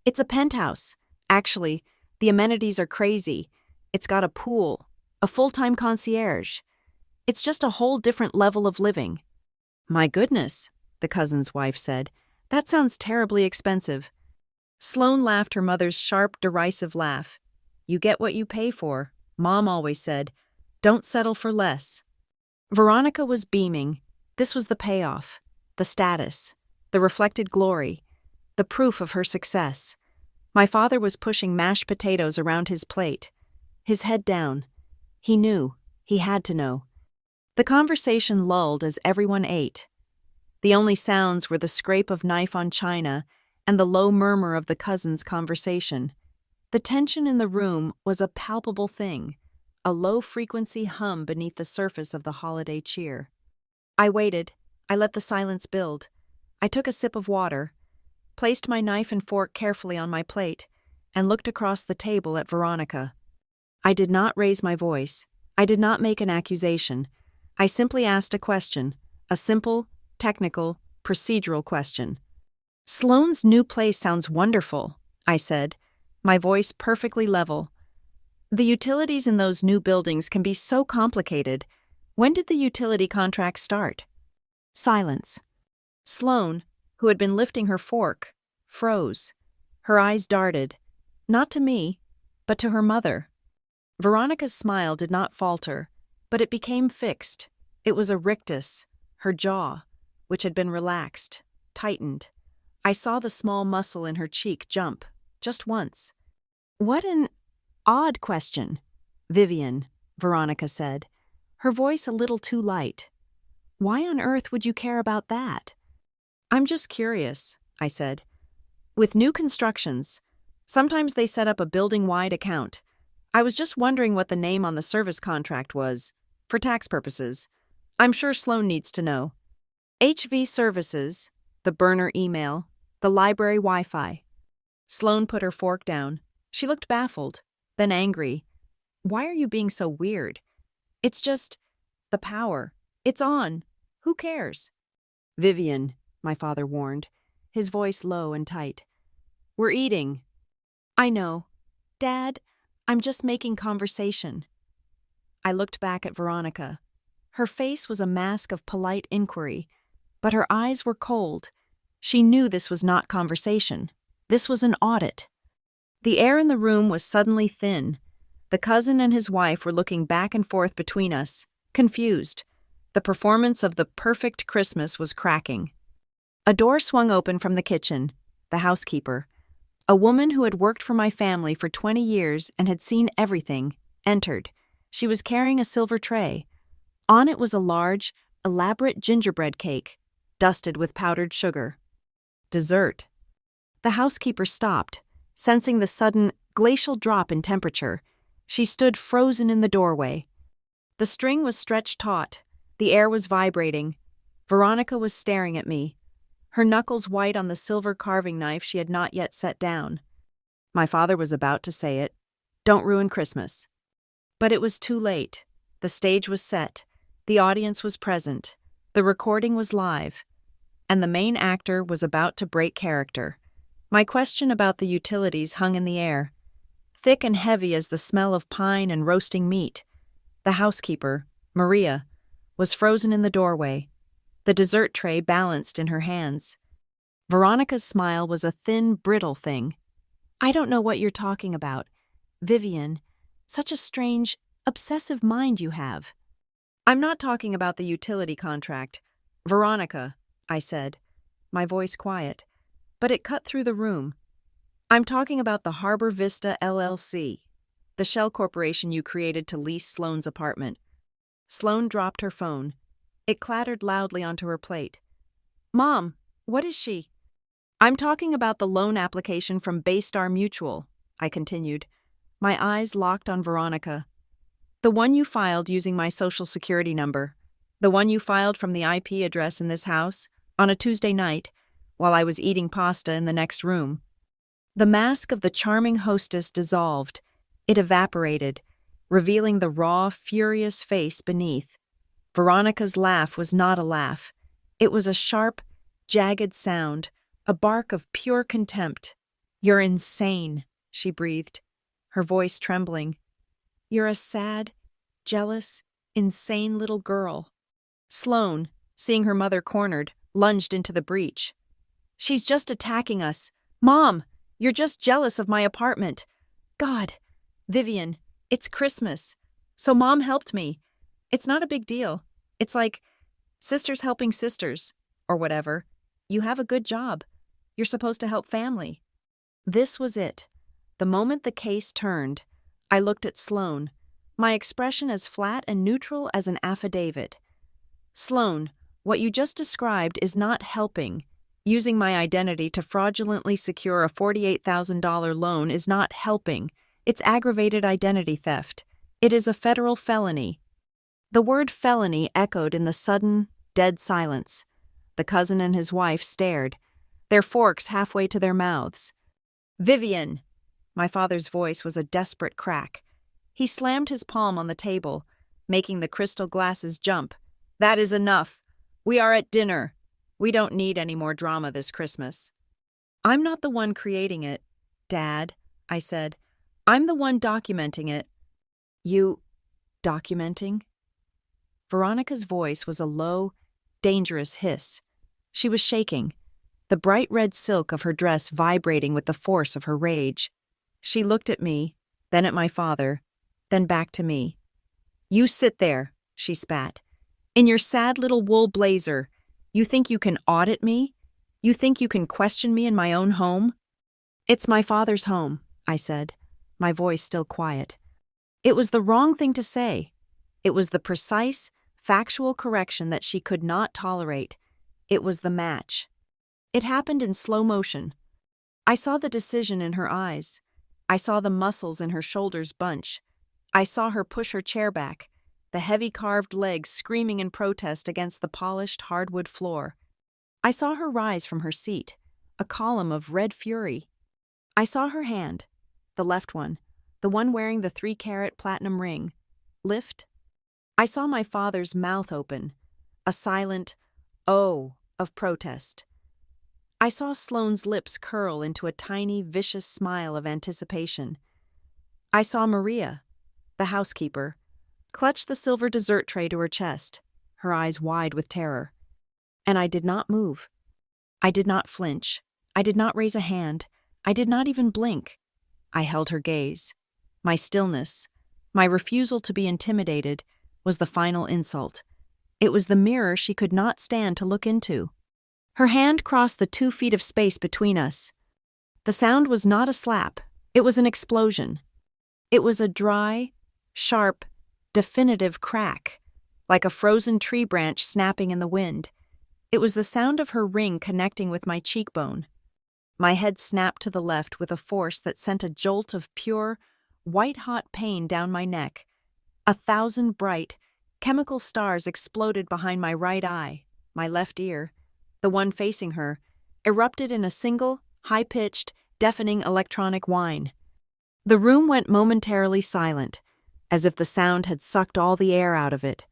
Speaker 1: "It's a penthouse. Actually, the amenities are crazy. It's got a pool, a full-time concierge. It's just a whole different level of living." "My goodness," the cousin's wife said. "That sounds terribly expensive." Sloane laughed her mother's sharp, derisive laugh. "You get what you pay for," Mom always said. "Don't settle for less." Veronica was beaming. This was the payoff, the status, the reflected glory, the proof of her success. My father was pushing mashed potatoes around his plate, his head down. He knew. He had to know. The conversation lulled as everyone ate. The only sounds were the scrape of knife on china and the low murmur of the cousins' conversation. The tension in the room was a palpable thing, a low-frequency hum beneath the surface of the holiday cheer. I waited. I let the silence build. I took a sip of water, placed my knife and fork carefully on my plate, and looked across the table at Veronica. I did not raise my voice. I did not make an accusation. I simply asked a question, a simple, technical, procedural question. "Sloane's new place sounds wonderful," I said, my voice perfectly level. "The utilities in those new buildings can be so complicated. When did the utility contract start?" Silence. Sloane, who had been lifting her fork, froze. Her eyes darted, not to me, but to her mother. Veronica's smile did not falter, but it became fixed. It was a rictus, her jaw, which had been relaxed, tightened. I saw the small muscle in her cheek jump, just once. "What an odd question, Vivian," Veronica said, her voice a little too light. "Why on earth would you care about that?" "I'm just curious," I said. "With new constructions, sometimes they set up a building-wide account. I was just wondering what the name on the service contract was, for tax purposes. I'm sure Sloane needs to know. HV services, the burner email, the library Wi-Fi." Sloane put her fork down. She looked baffled, then angry. "Why are you being so weird? It's just the power. It's on. Who cares?" "Vivian," my father warned, his voice low and tight. "We're eating." "I know. Dad, I'm just making conversation." I looked back at Veronica. Her face was a mask of polite inquiry, but her eyes were cold. She knew this was not conversation. This was an audit. The air in the room was suddenly thin. The cousin and his wife were looking back and forth between us, confused. The performance of the perfect Christmas was cracking. A door swung open from the kitchen. The housekeeper, a woman who had worked for my family for 20 years and had seen everything, entered. She was carrying a silver tray. On it was a large, elaborate gingerbread cake, dusted with powdered sugar. Dessert. The housekeeper stopped, sensing the sudden, glacial drop in temperature. She stood frozen in the doorway. The string was stretched taut. The air was vibrating. Veronica was staring at me, her knuckles white on the silver carving knife she had not yet set down. My father was about to say it. "Don't ruin Christmas." But it was too late. The stage was set. The audience was present. The recording was live. And the main actor was about to break character. My question about the utilities hung in the air, thick and heavy as the smell of pine and roasting meat. The housekeeper, Maria, was frozen in the doorway, the dessert tray balanced in her hands. Veronica's smile was a thin, brittle thing. "I don't know what you're talking about. Vivian, such a strange, obsessive mind you have." "I'm not talking about the utility contract. Veronica," I said, my voice quiet, but it cut through the room. "I'm talking about the Harbor Vista LLC, the shell corporation you created to lease Sloane's apartment." Sloane dropped her phone. It clattered loudly onto her plate. "Mom, what is she?" "I'm talking about the loan application from Baystar Mutual," I continued, my eyes locked on Veronica. "The one you filed using my social security number. The one you filed from the IP address in this house, on a Tuesday night, while I was eating pasta in the next room." The mask of the charming hostess dissolved. It evaporated, revealing the raw, furious face beneath. Veronica's laugh was not a laugh. It was a sharp, jagged sound, a bark of pure contempt. "You're insane," she breathed, her voice trembling. "You're a sad, jealous, insane little girl." Sloane, seeing her mother cornered, lunged into the breach. "She's just attacking us. Mom, you're just jealous of my apartment. God, Vivian, it's Christmas. So Mom helped me. It's not a big deal. It's like sisters helping sisters, or whatever. You have a good job. You're supposed to help family." This was it. The moment the case turned, I looked at Sloane, my expression as flat and neutral as an affidavit. "Sloane, what you just described is not helping. Using my identity to fraudulently secure a $48,000 loan is not helping. It's aggravated identity theft. It is a federal felony." The word felony echoed in the sudden, dead silence. The cousin and his wife stared, their forks halfway to their mouths. "Vivian!" My father's voice was a desperate crack. He slammed his palm on the table, making the crystal glasses jump. "That is enough. We are at dinner. We don't need any more drama this Christmas." "I'm not the one creating it, Dad," I said. "I'm the one documenting it." "You documenting?" Veronica's voice was a low, dangerous hiss. She was shaking, the bright red silk of her dress vibrating with the force of her rage. She looked at me, then at my father, then back to me. "You sit there," she spat. "In your sad little wool blazer. You think you can audit me? You think you can question me in my own home?" "It's my father's home," I said, my voice still quiet. It was the wrong thing to say. It was the precise, factual correction that she could not tolerate. It was the match. It happened in slow motion. I saw the decision in her eyes. I saw the muscles in her shoulders bunch. I saw her push her chair back, the heavy carved legs screaming in protest against the polished hardwood floor. I saw her rise from her seat, a column of red fury. I saw her hand, the left one, the one wearing the 3-carat platinum ring, lift. I saw my father's mouth open, a silent "oh" of protest. I saw Sloane's lips curl into a tiny, vicious smile of anticipation. I saw Maria, the housekeeper, clutch the silver dessert tray to her chest, her eyes wide with terror. And I did not move. I did not flinch. I did not raise a hand. I did not even blink. I held her gaze. My stillness, my refusal to be intimidated, was the final insult. It was the mirror she could not stand to look into. Her hand crossed the 2 feet of space between us. The sound was not a slap. It was an explosion. It was a dry, sharp, definitive crack, like a frozen tree branch snapping in the wind. It was the sound of her ring connecting with my cheekbone. My head snapped to the left with a force that sent a jolt of pure, white-hot pain down my neck. 1,000 bright, chemical stars exploded behind my right eye. My left ear, the one facing her, erupted in a single, high-pitched, deafening electronic whine. The room went momentarily silent, as if the sound had sucked all the air out of it.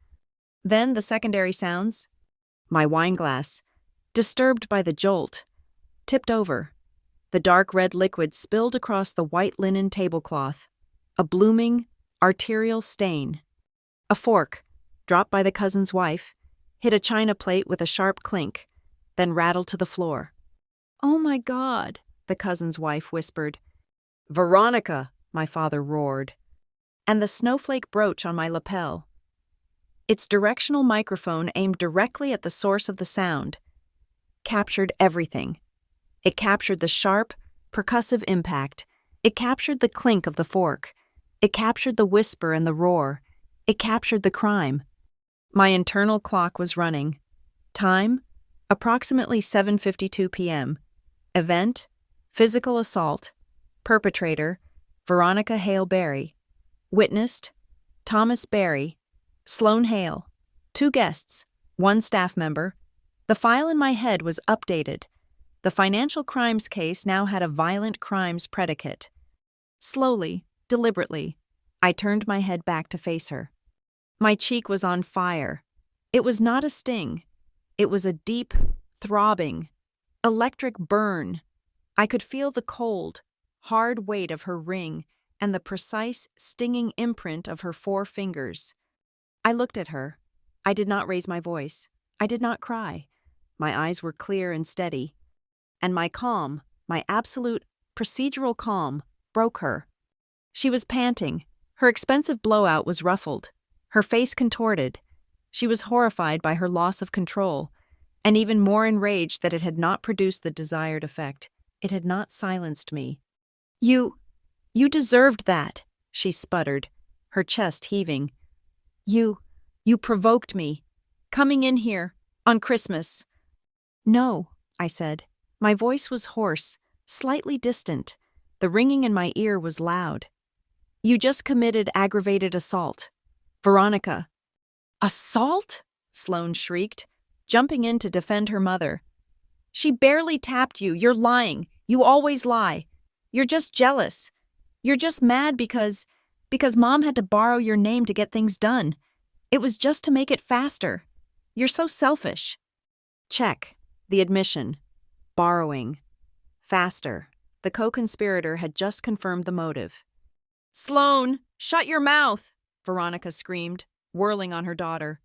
Speaker 1: Then the secondary sounds. My wineglass, disturbed by the jolt, tipped over. The dark red liquid spilled across the white linen tablecloth, a blooming, arterial stain. A fork, dropped by the cousin's wife, hit a china plate with a sharp clink, then rattled to the floor. "Oh my God," the cousin's wife whispered. "Veronica," my father roared. And the snowflake brooch on my lapel. Its directional microphone aimed directly at the source of the sound, captured everything. It captured the sharp, percussive impact. It captured the clink of the fork. It captured the whisper and the roar. It captured the crime. My internal clock was running. Time, approximately 7:52 p.m. Event, physical assault. Perpetrator, Veronica Hale Berry. Witnessed, Thomas Berry. Sloane Hale. 2 guests, 1 staff member. The file in my head was updated. The financial crimes case now had a violent crimes predicate. Slowly, deliberately, I turned my head back to face her. My cheek was on fire. It was not a sting. It was a deep, throbbing, Electric burn. I could feel the cold, hard weight of her ring and the precise, stinging imprint of her 4 fingers. I looked at her. I did not raise my voice. I did not cry. My eyes were clear and steady. And my calm, my absolute, procedural calm, broke her. She was panting. Her expensive blowout was ruffled. Her face contorted. She was horrified by her loss of control, and even more enraged that it had not produced the desired effect. It had not silenced me. You deserved that," she sputtered, her chest heaving. You provoked me. Coming in here, on Christmas." "No," I said. My voice was hoarse, slightly distant. The ringing in my ear was loud. "You just committed aggravated assault. Veronica." "Assault?" Sloane shrieked, jumping in to defend her mother. "She barely tapped you. You're lying. You always lie. You're just jealous. You're just mad because Mom had to borrow your name to get things done. It was just to make it faster. You're so selfish." Check. The admission. Borrowing. Faster. The co-conspirator had just confirmed the motive. "Sloane, shut your mouth!" Veronica screamed, whirling on her daughter.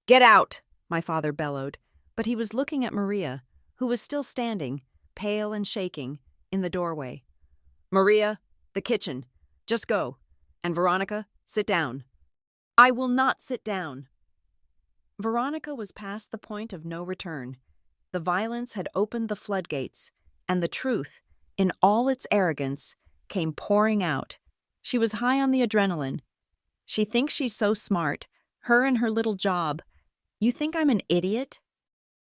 Speaker 1: "Get out!" my father bellowed, but he was looking at Maria, who was still standing, pale and shaking, in the doorway. "Maria, the kitchen. Just go. And Veronica, sit down." "I will not sit down." Veronica was past the point of no return. The violence had opened the floodgates, and the truth, in all its arrogance, came pouring out. She was high on the adrenaline. "She thinks she's so smart, her and her little job. You think I'm an idiot?"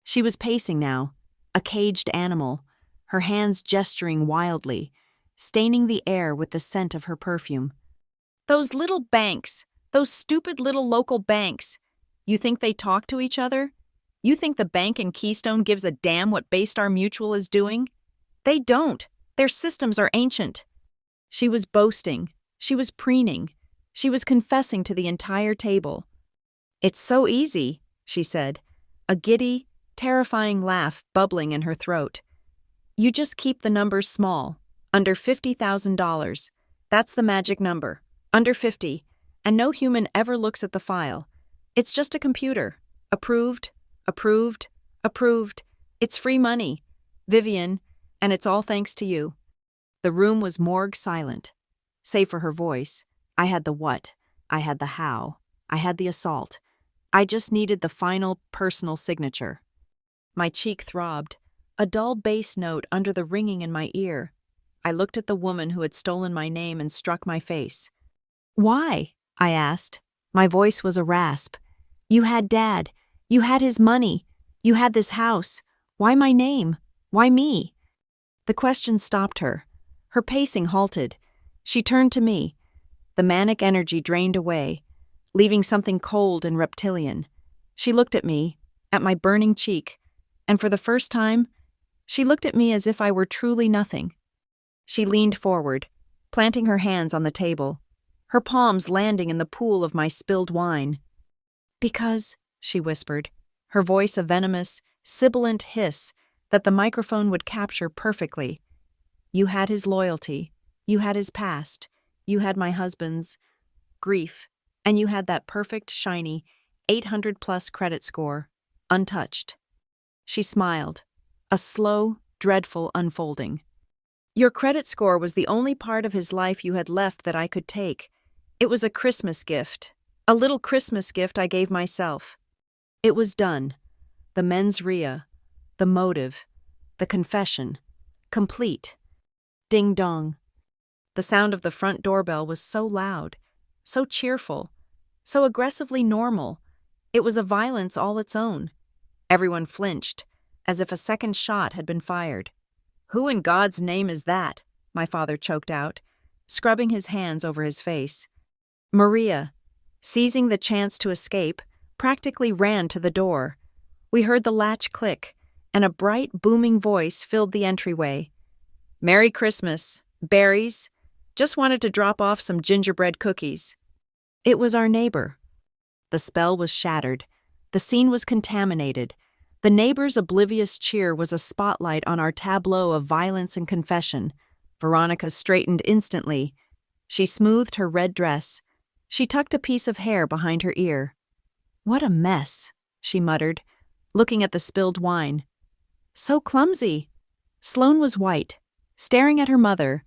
Speaker 1: She was pacing now, a caged animal, her hands gesturing wildly, staining the air with the scent of her perfume. "Those little banks, those stupid little local banks. You think they talk to each other? You think the bank in Keystone gives a damn what Baystar Mutual is doing? They don't. Their systems are ancient." She was boasting. She was preening. She was confessing to the entire table. "It's so easy," she said, a giddy, terrifying laugh bubbling in her throat. "You just keep the numbers small, under $50,000. That's the magic number, under 50, and no human ever looks at the file. It's just a computer. Approved, approved, approved. It's free money, Vivian, and it's all thanks to you." The room was morgue silent. Save for her voice, I had the what, I had the how, I had the assault. I just needed the final, personal signature. My cheek throbbed, a dull bass note under the ringing in my ear. I looked at the woman who had stolen my name and struck my face. "Why?" I asked. My voice was a rasp. "You had Dad. You had his money. You had this house. Why my name? Why me?" The question stopped her. Her pacing halted. She turned to me. The manic energy drained away, leaving something cold and reptilian. She looked at me, at my burning cheek, and for the first time, she looked at me as if I were truly nothing. She leaned forward, planting her hands on the table, her palms landing in the pool of my spilled wine. "Because," she whispered, her voice a venomous, sibilant hiss that the microphone would capture perfectly. "You had his loyalty, you had his past, you had my husband's grief, and you had that perfect, shiny, 800-plus credit score, untouched." She smiled, a slow, dreadful unfolding. "Your credit score was the only part of his life you had left that I could take. It was a Christmas gift, a little Christmas gift I gave myself. It was done. The mens rea, the motive, the confession, complete. Ding dong." The sound of the front doorbell was so loud, so cheerful, so aggressively normal. It was a violence all its own. Everyone flinched, as if a second shot had been fired. "Who in God's name is that?" my father choked out, scrubbing his hands over his face. Maria, seizing the chance to escape, practically ran to the door. We heard the latch click, and a bright, booming voice filled the entryway. "Merry Christmas. Berries. Just wanted to drop off some gingerbread cookies." It was our neighbor. The spell was shattered. The scene was contaminated. The neighbor's oblivious cheer was a spotlight on our tableau of violence and confession. Veronica straightened instantly. She smoothed her red dress. She tucked a piece of hair behind her ear. "What a mess," she muttered, looking at the spilled wine. "So clumsy." Sloane was white, staring at her mother,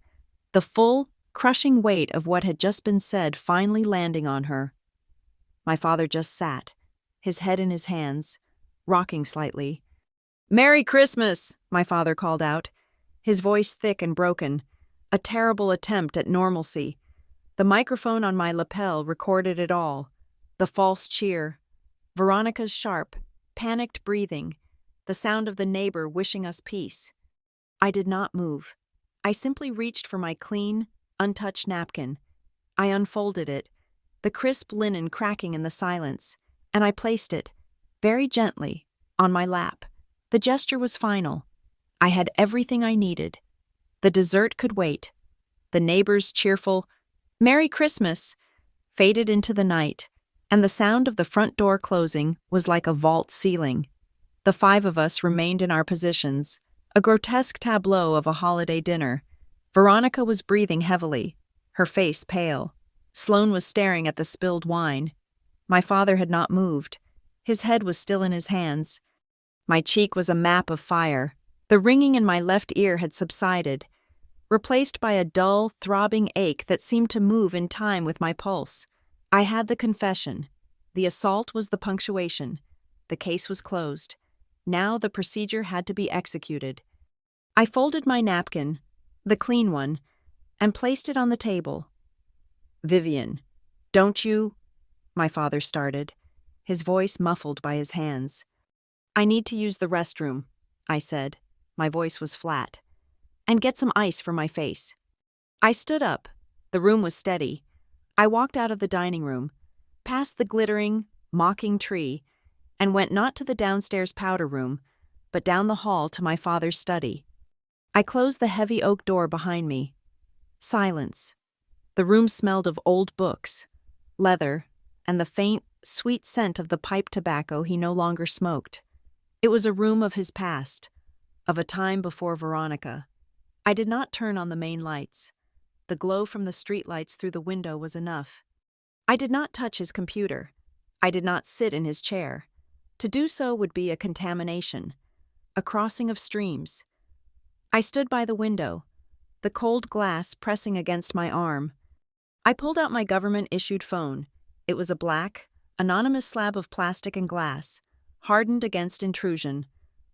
Speaker 1: the full, crushing weight of what had just been said finally landing on her. My father just sat, his head in his hands, rocking slightly. "Merry Christmas," my father called out, his voice thick and broken, a terrible attempt at normalcy. The microphone on my lapel recorded it all. The false cheer, Veronica's sharp, panicked breathing, the sound of the neighbor wishing us peace. I did not move. I simply reached for my clean, untouched napkin. I unfolded it, the crisp linen cracking in the silence, and I placed it, very gently, on my lap. The gesture was final. I had everything I needed. The dessert could wait. The neighbor's cheerful "Merry Christmas" faded into the night, and the sound of the front door closing was like a vault ceiling. The five of us remained in our positions, a grotesque tableau of a holiday dinner. Veronica was breathing heavily, her face pale. Sloane was staring at the spilled wine. My father had not moved. His head was still in his hands. My cheek was a map of fire. The ringing in my left ear had subsided, replaced by a dull, throbbing ache that seemed to move in time with my pulse. I had the confession. The assault was the punctuation. The case was closed. Now the procedure had to be executed. I folded my napkin, the clean one, and placed it on the table. "Vivian, don't you—" my father started, his voice muffled by his hands. "I need to use the restroom," I said. My voice was flat. "And get some ice for my face." I stood up. The room was steady. I walked out of the dining room, past the glittering, mocking tree, and went not to the downstairs powder room, but down the hall to my father's study. I closed the heavy oak door behind me. Silence. The room smelled of old books, leather, and the faint, sweet scent of the pipe tobacco he no longer smoked. It was a room of his past, of a time before Veronica. I did not turn on the main lights. The glow from the streetlights through the window was enough. I did not touch his computer. I did not sit in his chair. To do so would be a contamination, a crossing of streams. I stood by the window, the cold glass pressing against my arm. I pulled out my government-issued phone. It was a black, anonymous slab of plastic and glass, hardened against intrusion.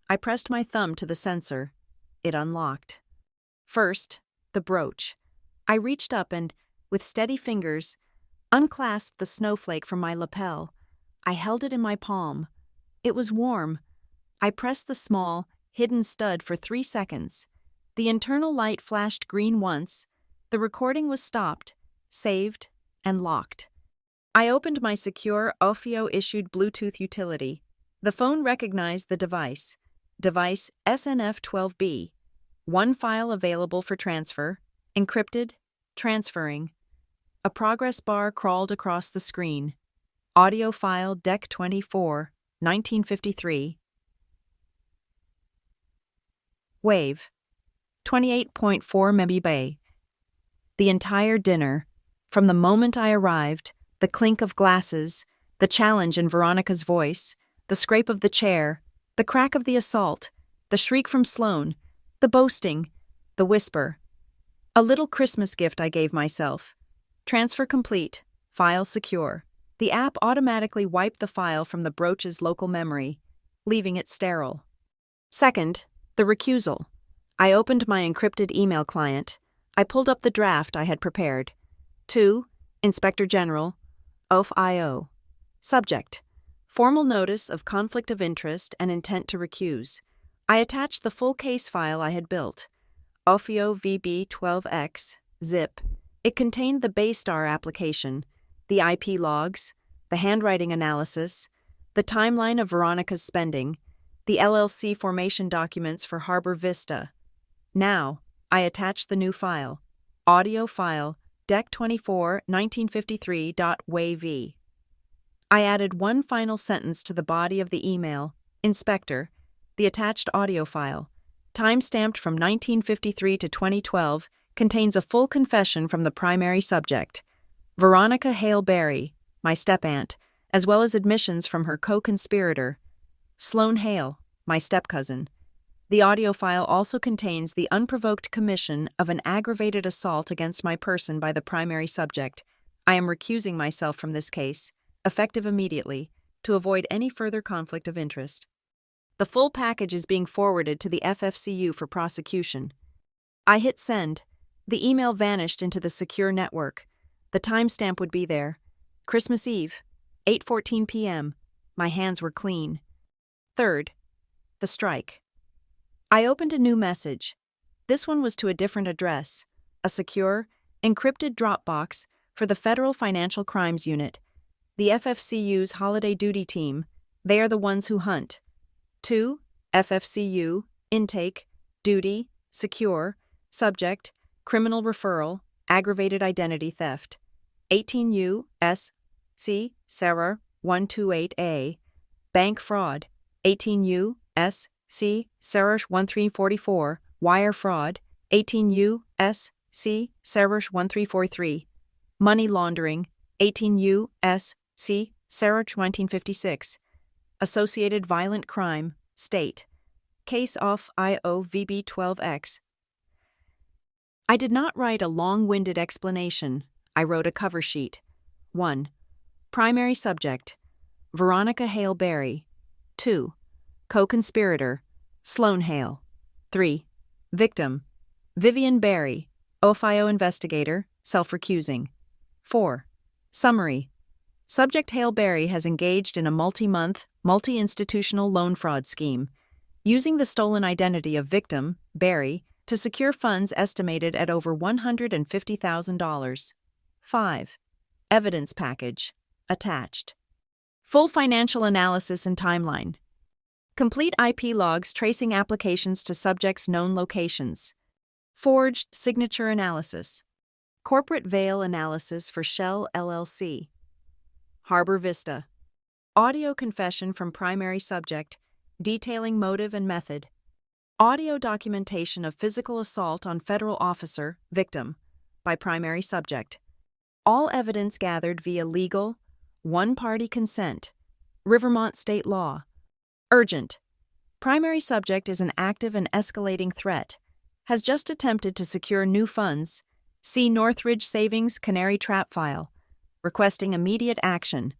Speaker 1: I pressed my thumb to the sensor. It unlocked. First, the brooch. I reached up and, with steady fingers, unclasped the snowflake from my lapel. I held it in my palm. It was warm. I pressed the small, hidden stud for 3 seconds. The internal light flashed green once. The recording was stopped, saved, and locked. I opened my secure OFIO-issued Bluetooth utility. The phone recognized the device SNF12B. One file available for transfer, encrypted, transferring. A progress bar crawled across the screen. Audio file Deck 24, 1953. Wave, 28.4 MB. The entire dinner, from the moment I arrived, the clink of glasses, the challenge in Veronica's voice, the scrape of the chair, the crack of the assault, the shriek from Sloane, the boasting, the whisper. A little Christmas gift I gave myself. Transfer complete, file secure. The app automatically wiped the file from the brooch's local memory, leaving it sterile. Second, the recusal. I opened my encrypted email client. I pulled up the draft I had prepared. To Inspector General, OFIO. Subject: Formal notice of conflict of interest and intent to recuse. I attached the full case file I had built. OFIO VB12X, zip. It contained the Baystar application, the IP logs, the handwriting analysis, the timeline of Veronica's spending, the LLC formation documents for Harbor Vista. Now, I attached the new file, audio file, Deck 24, 1953.wav. I added one final sentence to the body of the email, Inspector, the attached audio file, time-stamped from 1953 to 2012, contains a full confession from the primary subject, Veronica Hale Berry, my step-aunt, as well as admissions from her co-conspirator, Sloane Hale, my step-cousin. The audio file also contains the unprovoked commission of an aggravated assault against my person by the primary subject. I am recusing myself from this case, effective immediately, to avoid any further conflict of interest. The full package is being forwarded to the FFCU for prosecution. I hit send. The email vanished into the secure network. The timestamp would be there. Christmas Eve, 8:14 p.m. My hands were clean. Third, the strike. I opened a new message. This one was to a different address, a secure, encrypted Dropbox for the Federal Financial Crimes Unit, the FFCU's holiday duty team. They are the ones who hunt. 2. FFCU, intake, duty, secure, subject, criminal referral, aggravated identity theft. 18 U.S. C. Sarah 128A, bank fraud. 18 U.S. C. Sarah 1344, wire fraud. 18 U.S. C. Sarah 1343, money laundering. 18 U.S. C. Sarah 1956. Associated violent crime, state. Case of IOVB 12X. I did not write a long-winded explanation. I wrote a cover sheet. 1. Primary subject, Veronica Hale Berry. 2. Co-conspirator, Sloane Hale. 3. Victim, Vivian Berry, OFIO investigator, self-recusing. 4. Summary. Subject Hale Berry has engaged in a multi-month, multi-institutional loan fraud scheme, using the stolen identity of victim, Berry, to secure funds estimated at over $150,000. 5. Evidence package. Attached. Full financial analysis and timeline. Complete IP logs tracing applications to subjects' known locations. Forged signature analysis. Corporate veil analysis for Shell LLC. Harbor Vista. Audio confession from primary subject, detailing motive and method. Audio documentation of physical assault on federal officer, victim, by primary subject. All evidence gathered via legal, one-party consent. Rivermont state law. Urgent. Primary subject is an active and escalating threat. Has just attempted to secure new funds. See Northridge Savings Canary Trap file. Requesting immediate action.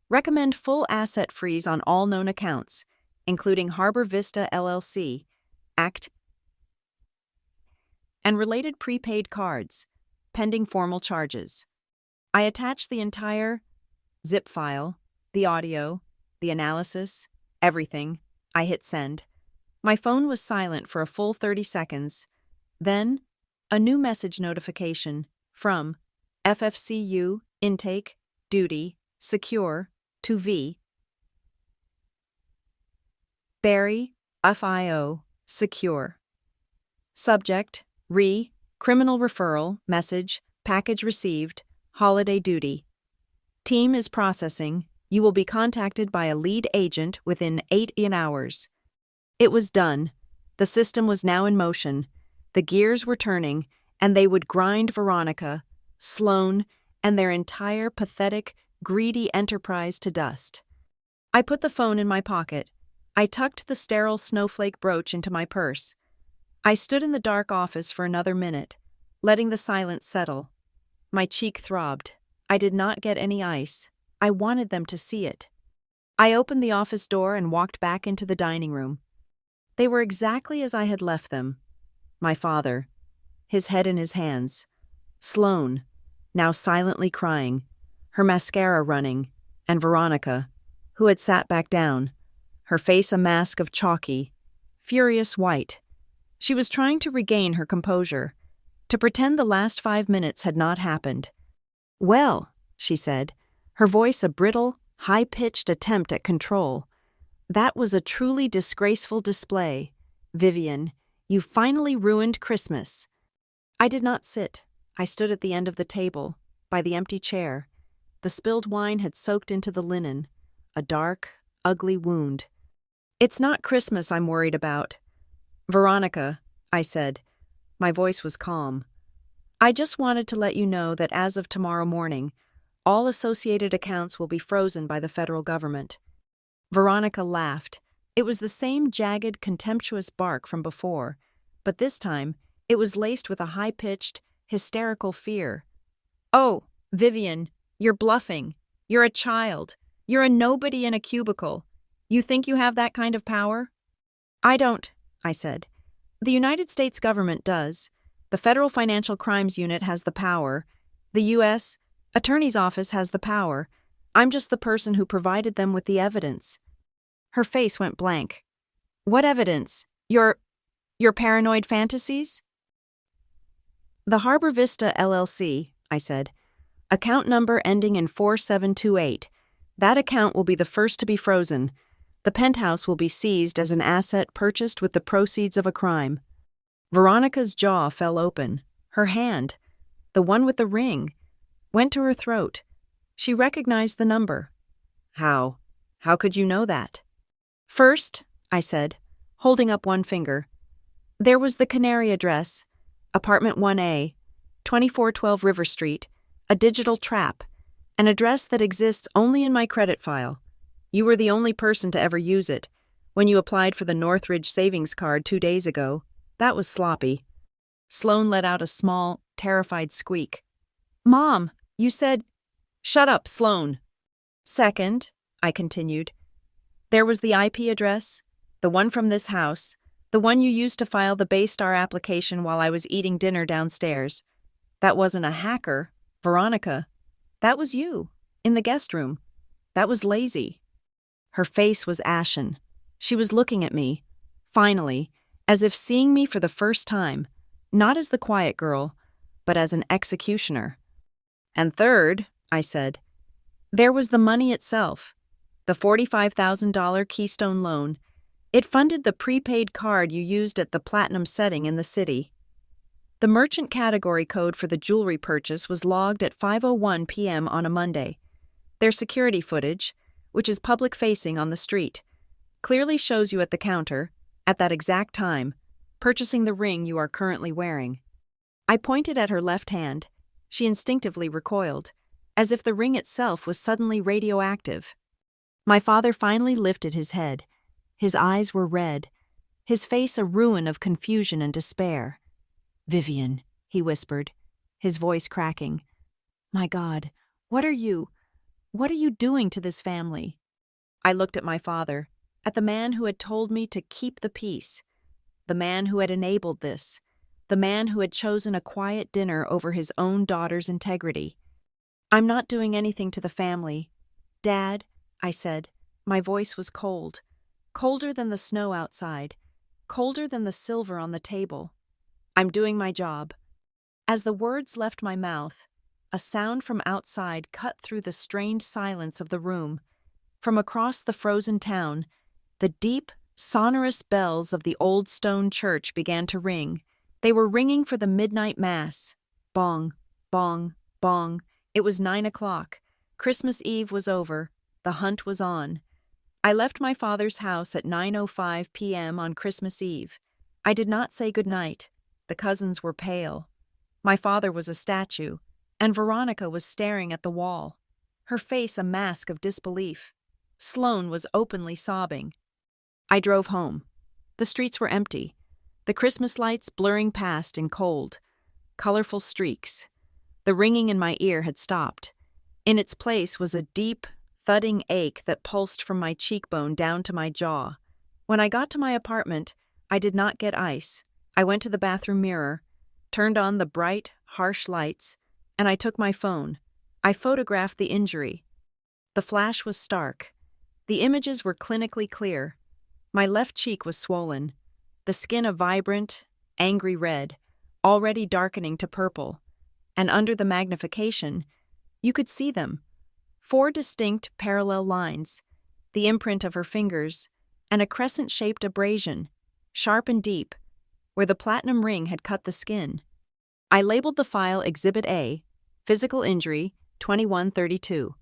Speaker 1: Recommend full asset freeze on all known accounts, including Harbor Vista LLC, Act, and related prepaid cards, pending formal charges. I attached the entire zip file, the audio, the analysis, everything. I hit send. My phone was silent for a full 30 seconds. Then, a new message notification from FFCU, intake, duty, secure, to V. Berry, FIO, secure. Subject, criminal referral, message, package received, holiday duty. Team is processing. You will be contacted by a lead agent within 8 hours. It was done. The system was now in motion. The gears were turning, and they would grind Veronica, Sloane, and their entire pathetic, greedy enterprise to dust. I put the phone in my pocket. I tucked the sterile snowflake brooch into my purse. I stood in the dark office for another minute, letting the silence settle. My cheek throbbed. I did not get any ice. I wanted them to see it. I opened the office door and walked back into the dining room. They were exactly as I had left them. My father, his head in his hands. Sloane, now silently crying, her mascara running, and Veronica, who had sat back down, her face a mask of chalky, furious white. She was trying to regain her composure, to pretend the last 5 minutes had not happened. "Well," she said, her voice a brittle, high-pitched attempt at control. "That was a truly disgraceful display. Vivian, you finally ruined Christmas." I did not sit. I stood at the end of the table, by the empty chair. The spilled wine had soaked into the linen, a dark, ugly wound. It's not Christmas I'm worried about. Veronica, I said. My voice was calm. I just wanted to let you know that as of tomorrow morning, all associated accounts will be frozen by the federal government. Veronica laughed. It was the same jagged, contemptuous bark from before, but this time it was laced with a high-pitched, hysterical fear. Oh, Vivian, you're bluffing. You're a child. You're a nobody in a cubicle. You think you have that kind of power? I don't, I said. The United States government does. The Federal Financial Crimes Unit has the power. The U.S. Attorney's Office has the power. I'm just the person who provided them with the evidence. Her face went blank. What evidence? Your paranoid fantasies? The Harbor Vista LLC, I said. Account number ending in 4728. That account will be the first to be frozen. The penthouse will be seized as an asset purchased with the proceeds of a crime. Veronica's jaw fell open. Her hand, the one with the ring, went to her throat. She recognized the number. How? How could you know that? First, I said, holding up one finger, there was the Canary address, apartment 1A, 2412 River Street, a digital trap, an address that exists only in my credit file. You were the only person to ever use it. When you applied for the Northridge savings card 2 days ago, that was sloppy. Sloane let out a small, terrified squeak. Mom, you said... Shut up, Sloane. Second, I continued, there was the IP address, the one from this house, the one you used to file the Baystar application while I was eating dinner downstairs. That wasn't a hacker, Veronica. That was you, in the guest room. That was lazy. Her face was ashen. She was looking at me, finally, as if seeing me for the first time, not as the quiet girl, but as an executioner. And third, I said, there was the money itself, the $45,000 Keystone loan. It funded the prepaid card you used at the platinum setting in the city. The merchant category code for the jewelry purchase was logged at 5:01 p.m. on a Monday. Their security footage, which is public-facing on the street, clearly shows you at the counter, at that exact time, purchasing the ring you are currently wearing. I pointed at her left hand. She instinctively recoiled, as if the ring itself was suddenly radioactive. My father finally lifted his head. His eyes were red, his face a ruin of confusion and despair. Vivian, he whispered, his voice cracking. My God, what are you doing to this family? I looked at my father, at the man who had told me to keep the peace, the man who had enabled this, the man who had chosen a quiet dinner over his own daughter's integrity. I'm not doing anything to the family. Dad, I said, my voice was cold, colder than the snow outside, colder than the silver on the table. I'm doing my job. As the words left my mouth, a sound from outside cut through the strained silence of the room. From across the frozen town, the deep, sonorous bells of the old stone church began to ring. They were ringing for the midnight mass. Bong, bong, bong. It was 9 o'clock. Christmas Eve was over. The hunt was on. I left my father's house at 9:05 p.m. on Christmas Eve. I did not say goodnight. The cousins were pale. My father was a statue, and Veronica was staring at the wall, her face a mask of disbelief. Sloane was openly sobbing. I drove home. The streets were empty, the Christmas lights blurring past in cold, colorful streaks. The ringing in my ear had stopped. In its place was a deep, thudding ache that pulsed from my cheekbone down to my jaw. When I got to my apartment, I did not get ice. I went to the bathroom mirror, turned on the bright, harsh lights, and I took my phone. I photographed the injury. The flash was stark. The images were clinically clear. My left cheek was swollen, the skin a vibrant, angry red, already darkening to purple. And under the magnification, you could see them. 4 distinct parallel lines, the imprint of her fingers, and a crescent-shaped abrasion, sharp and deep, where the platinum ring had cut the skin. I labeled the file Exhibit A, Physical Injury, 2132.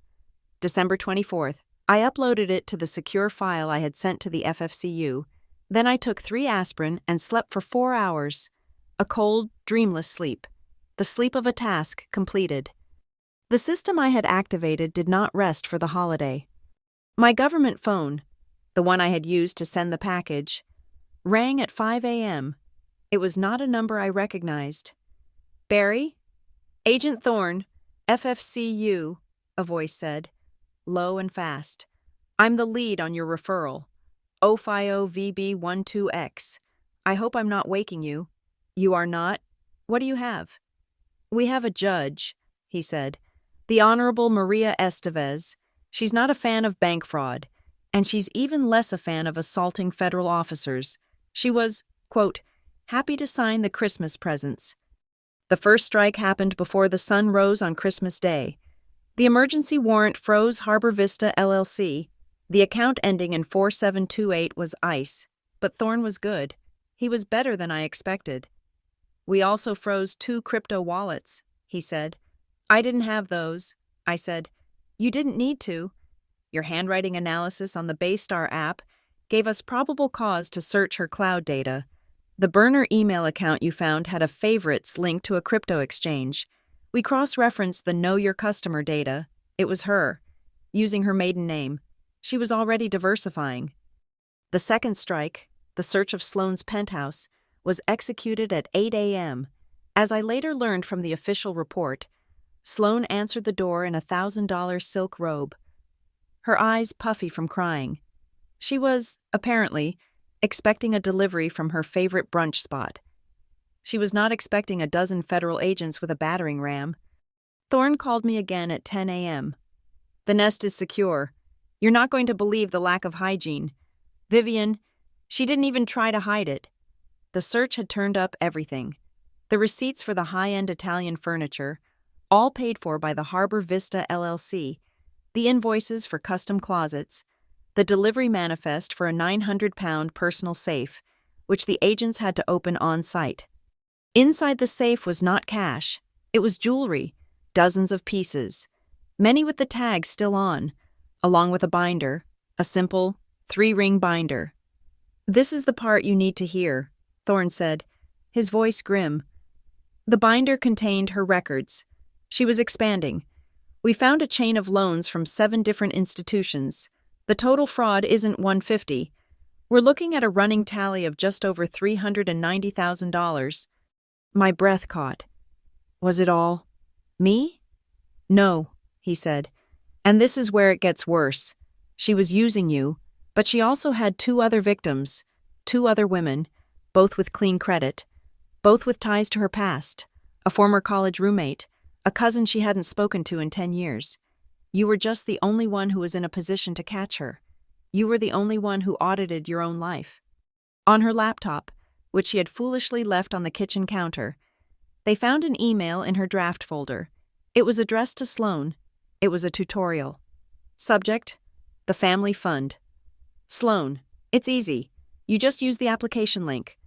Speaker 1: December 24th, I uploaded it to the secure file I had sent to the FFCU. Then I took 3 aspirin and slept for 4 hours. A cold, dreamless sleep. The sleep of a task completed. The system I had activated did not rest for the holiday. My government phone, the one I had used to send the package, rang at 5 a.m. It was not a number I recognized. "Barry? Agent Thorne, FFCU," a voice said, low and fast. "I'm the lead on your referral. OFIO-VB12X. I hope I'm not waking you." "You are not? What do you have?" "We have a judge," he said. "The Honorable Maria Estevez. She's not a fan of bank fraud, and she's even less a fan of assaulting federal officers. She was, quote, happy to sign the Christmas presents." The first strike happened before the sun rose on Christmas Day. The emergency warrant froze Harbor Vista LLC. The account ending in 4728 was ICE, but Thorne was good. He was better than I expected. "We also froze 2 crypto wallets," he said. "I didn't have those," I said. "You didn't need to. Your handwriting analysis on the Baystar app gave us probable cause to search her cloud data. The burner email account you found had a favorites linked to a crypto exchange. We cross-referenced the Know Your Customer data. It was her, using her maiden name. She was already diversifying. The second strike, the search of Sloane's penthouse, was executed at 8 a.m. As I later learned from the official report, Sloane answered the door in a $1,000 silk robe, her eyes puffy from crying. She was, apparently, expecting a delivery from her favorite brunch spot. She was not expecting a dozen federal agents with a battering ram. Thorne called me again at 10 a.m. "The nest is secure. You're not going to believe the lack of hygiene. Vivian, she didn't even try to hide it." The search had turned up everything. The receipts for the high-end Italian furniture, all paid for by the Harbor Vista LLC, the invoices for custom closets, the delivery manifest for a 900-pound personal safe, which the agents had to open on-site. Inside the safe was not cash. It was jewelry, dozens of pieces, many with the tags still on, along with a binder, a simple 3-ring binder. "This is the part you need to hear," Thorne said, his voice grim. The binder contained her records. She was expanding. "We found a chain of loans from 7 different institutions. The total fraud isn't $150. We're looking at a running tally of just over $390,000. My breath caught. Was it all me? "No," he said. "And this is where it gets worse. She was using you, but she also had 2 other victims, 2 other women, both with clean credit, both with ties to her past, a former college roommate, a cousin she hadn't spoken to in 10 years. You were just the only one who was in a position to catch her. You were the only one who audited your own life." On her laptop, which she had foolishly left on the kitchen counter, they found an email in her draft folder. It was addressed to Sloane. It was a tutorial. Subject: The Family Fund. "Sloane, it's easy. You just use the application link.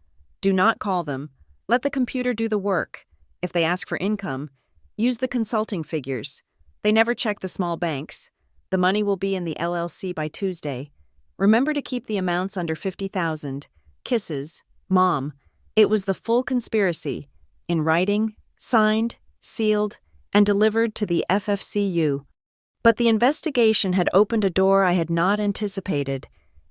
Speaker 1: Do not call them. Let the computer do the work. If they ask for income, use the consulting figures. They never check the small banks. The money will be in the LLC by Tuesday. Remember to keep the amounts under $50,000. Kisses, Mom." It was the full conspiracy, in writing, signed, sealed, and delivered to the FFCU. But the investigation had opened a door I had not anticipated.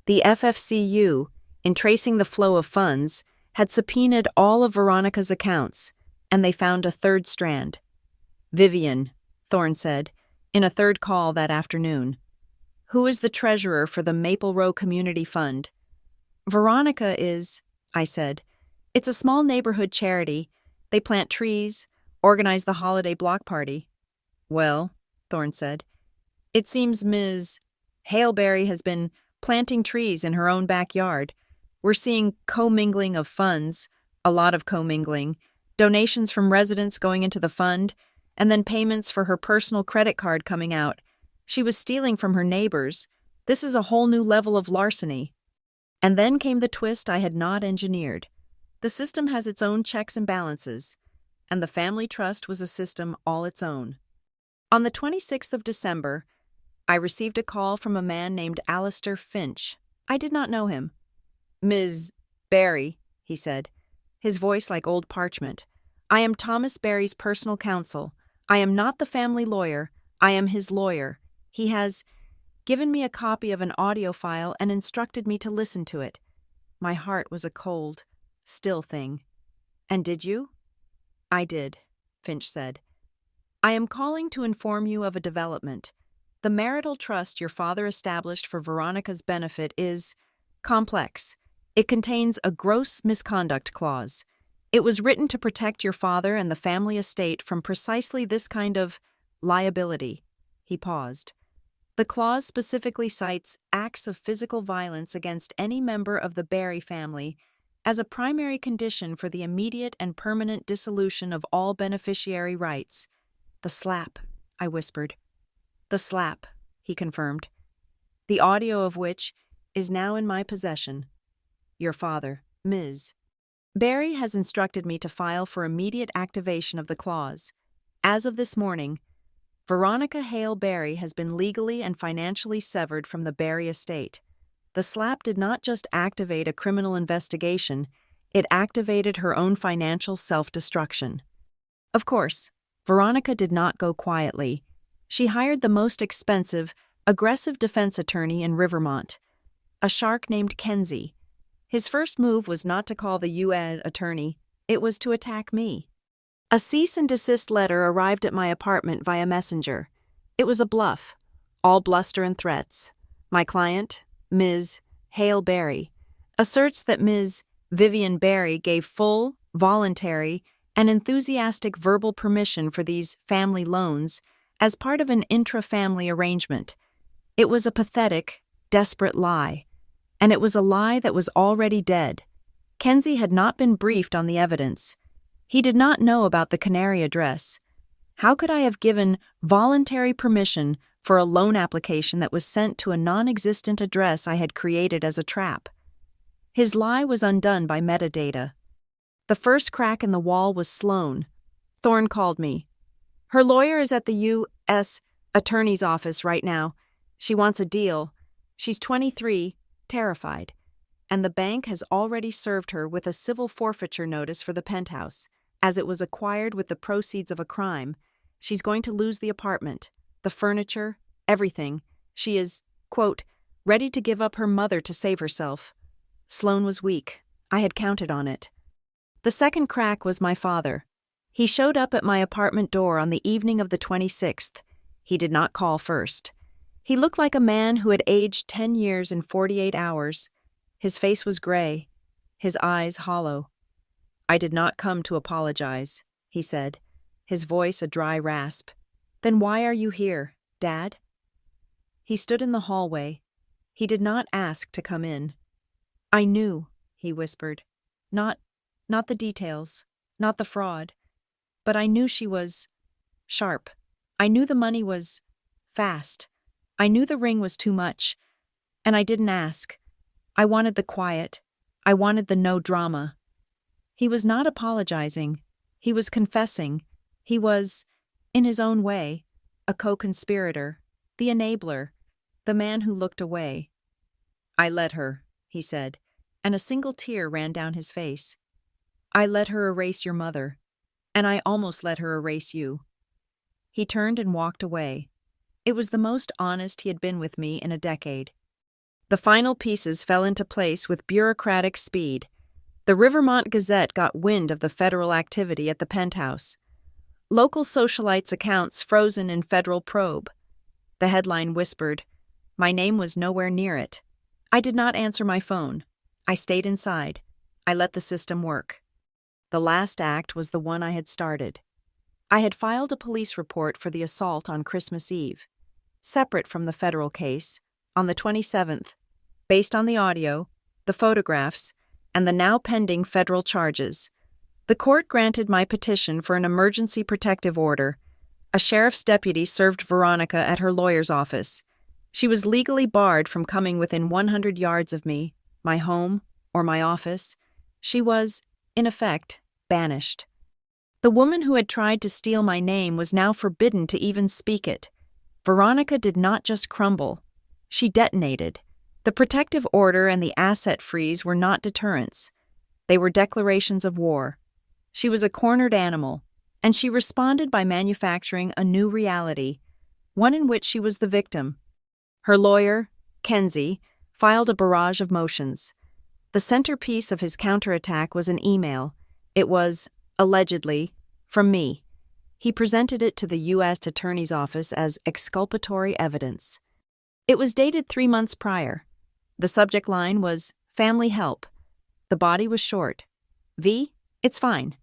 Speaker 1: The FFCU, in tracing the flow of funds, had subpoenaed all of Veronica's accounts, and they found a third strand. "Vivian," Thorne said, in a third call that afternoon. "Who is the treasurer for the Maple Row Community Fund?" "Veronica is," I said. "It's a small neighborhood charity. They plant trees, organize the holiday block party." "Well," Thorne said, "it seems Ms. Haleberry has been planting trees in her own backyard. We're seeing commingling of funds, a lot of commingling, donations from residents going into the fund, and then payments for her personal credit card coming out. She was stealing from her neighbors. This is a whole new level of larceny." And then came the twist I had not engineered. The system has its own checks and balances, and the family trust was a system all its own. On the 26th of December, I received a call from a man named Alistair Finch. I did not know him. Ms. Barry, he said, his voice like old parchment. I am Thomas Barry's personal counsel. I am not the family lawyer. I am his lawyer. He has given me a copy of an audio file and instructed me to listen to it. My heart was a cold, still thing. And did you? I did, Finch said. I am calling to inform you of a development. The marital trust your father established for Veronica's benefit is complex. It contains a gross misconduct clause. It was written to protect your father and the family estate from precisely this kind of liability. He paused. The clause specifically cites acts of physical violence against any member of the Barry family as a primary condition for the immediate and permanent dissolution of all beneficiary rights. The slap, I whispered. The slap, he confirmed, the audio of which is now in my possession. Your father, Ms. Barry has instructed me to file for immediate activation of the clause. As of this morning, Veronica Hale Barry has been legally and financially severed from the Barry estate. The slap did not just activate a criminal investigation, it activated her own financial self-destruction. Of course, Veronica did not go quietly. She hired the most expensive, aggressive defense attorney in Rivermont, a shark named Kenzie. His first move was not to call the UN attorney, it was to attack me. A cease and desist letter arrived at my apartment via messenger. It was a bluff, all bluster and threats. My client, Ms. Hale Barry, asserts that Ms. Vivian Barry gave full, voluntary, and enthusiastic verbal permission for these family loans as part of an intra-family arrangement. It was a pathetic, desperate lie, and it was a lie that was already dead. Kenzie had not been briefed on the evidence. He did not know about the Canary address. How could I have given voluntary permission for a loan application that was sent to a non-existent address I had created as a trap? His lie was undone by metadata. The first crack in the wall was Sloan. Thorne called me. Her lawyer is at the U.S. Attorney's office right now. She wants a deal. She's 23, terrified. And the bank has already served her with a civil forfeiture notice for the penthouse, as it was acquired with the proceeds of a crime. She's going to lose the apartment, the furniture, everything. She is, quote, ready to give up her mother to save herself. Sloan was weak. I had counted on it. The second crack was my father. He showed up at my apartment door on the evening of the 26th. He did not call first. He looked like a man who had aged 10 years in 48 hours. His face was gray, his eyes hollow. I did not come to apologize, he said, his voice a dry rasp. Then why are you here, Dad? He stood in the hallway. He did not ask to come in. I knew, he whispered. Not the details, not the fraud. But I knew she was sharp. I knew the money was fast. I knew the ring was too much. And I didn't ask. I wanted the quiet. I wanted the no drama. He was not apologizing. He was confessing. He was, in his own way, a co-conspirator, the enabler, the man who looked away. I let her, he said, and a single tear ran down his face. I let her erase your mother, and I almost let her erase you. He turned and walked away. It was the most honest he had been with me in a decade. The final pieces fell into place with bureaucratic speed. The Rivermont Gazette got wind of the federal activity at the penthouse. Local socialites' accounts frozen in federal probe. The headline whispered, my name was nowhere near it. I did not answer my phone. I stayed inside. I let the system work. The last act was the one I had started. I had filed a police report for the assault on Christmas Eve, separate from the federal case, on the 27th, based on the audio, the photographs, and the now pending federal charges. The court granted my petition for an emergency protective order. A sheriff's deputy served Veronica at her lawyer's office. She was legally barred from coming within 100 yards of me, my home, or my office. She was, in effect, banished. The woman who had tried to steal my name was now forbidden to even speak it. Veronica did not just crumble. She detonated. The protective order and the asset freeze were not deterrents. They were declarations of war. She was a cornered animal, and she responded by manufacturing a new reality, one in which she was the victim. Her lawyer, Kenzie, filed a barrage of motions. The centerpiece of his counterattack was an email. It was, allegedly, from me. He presented it to the U.S. Attorney's Office as exculpatory evidence. It was dated 3 months prior. The subject line was, "Family help." The body was short. "V, it's fine.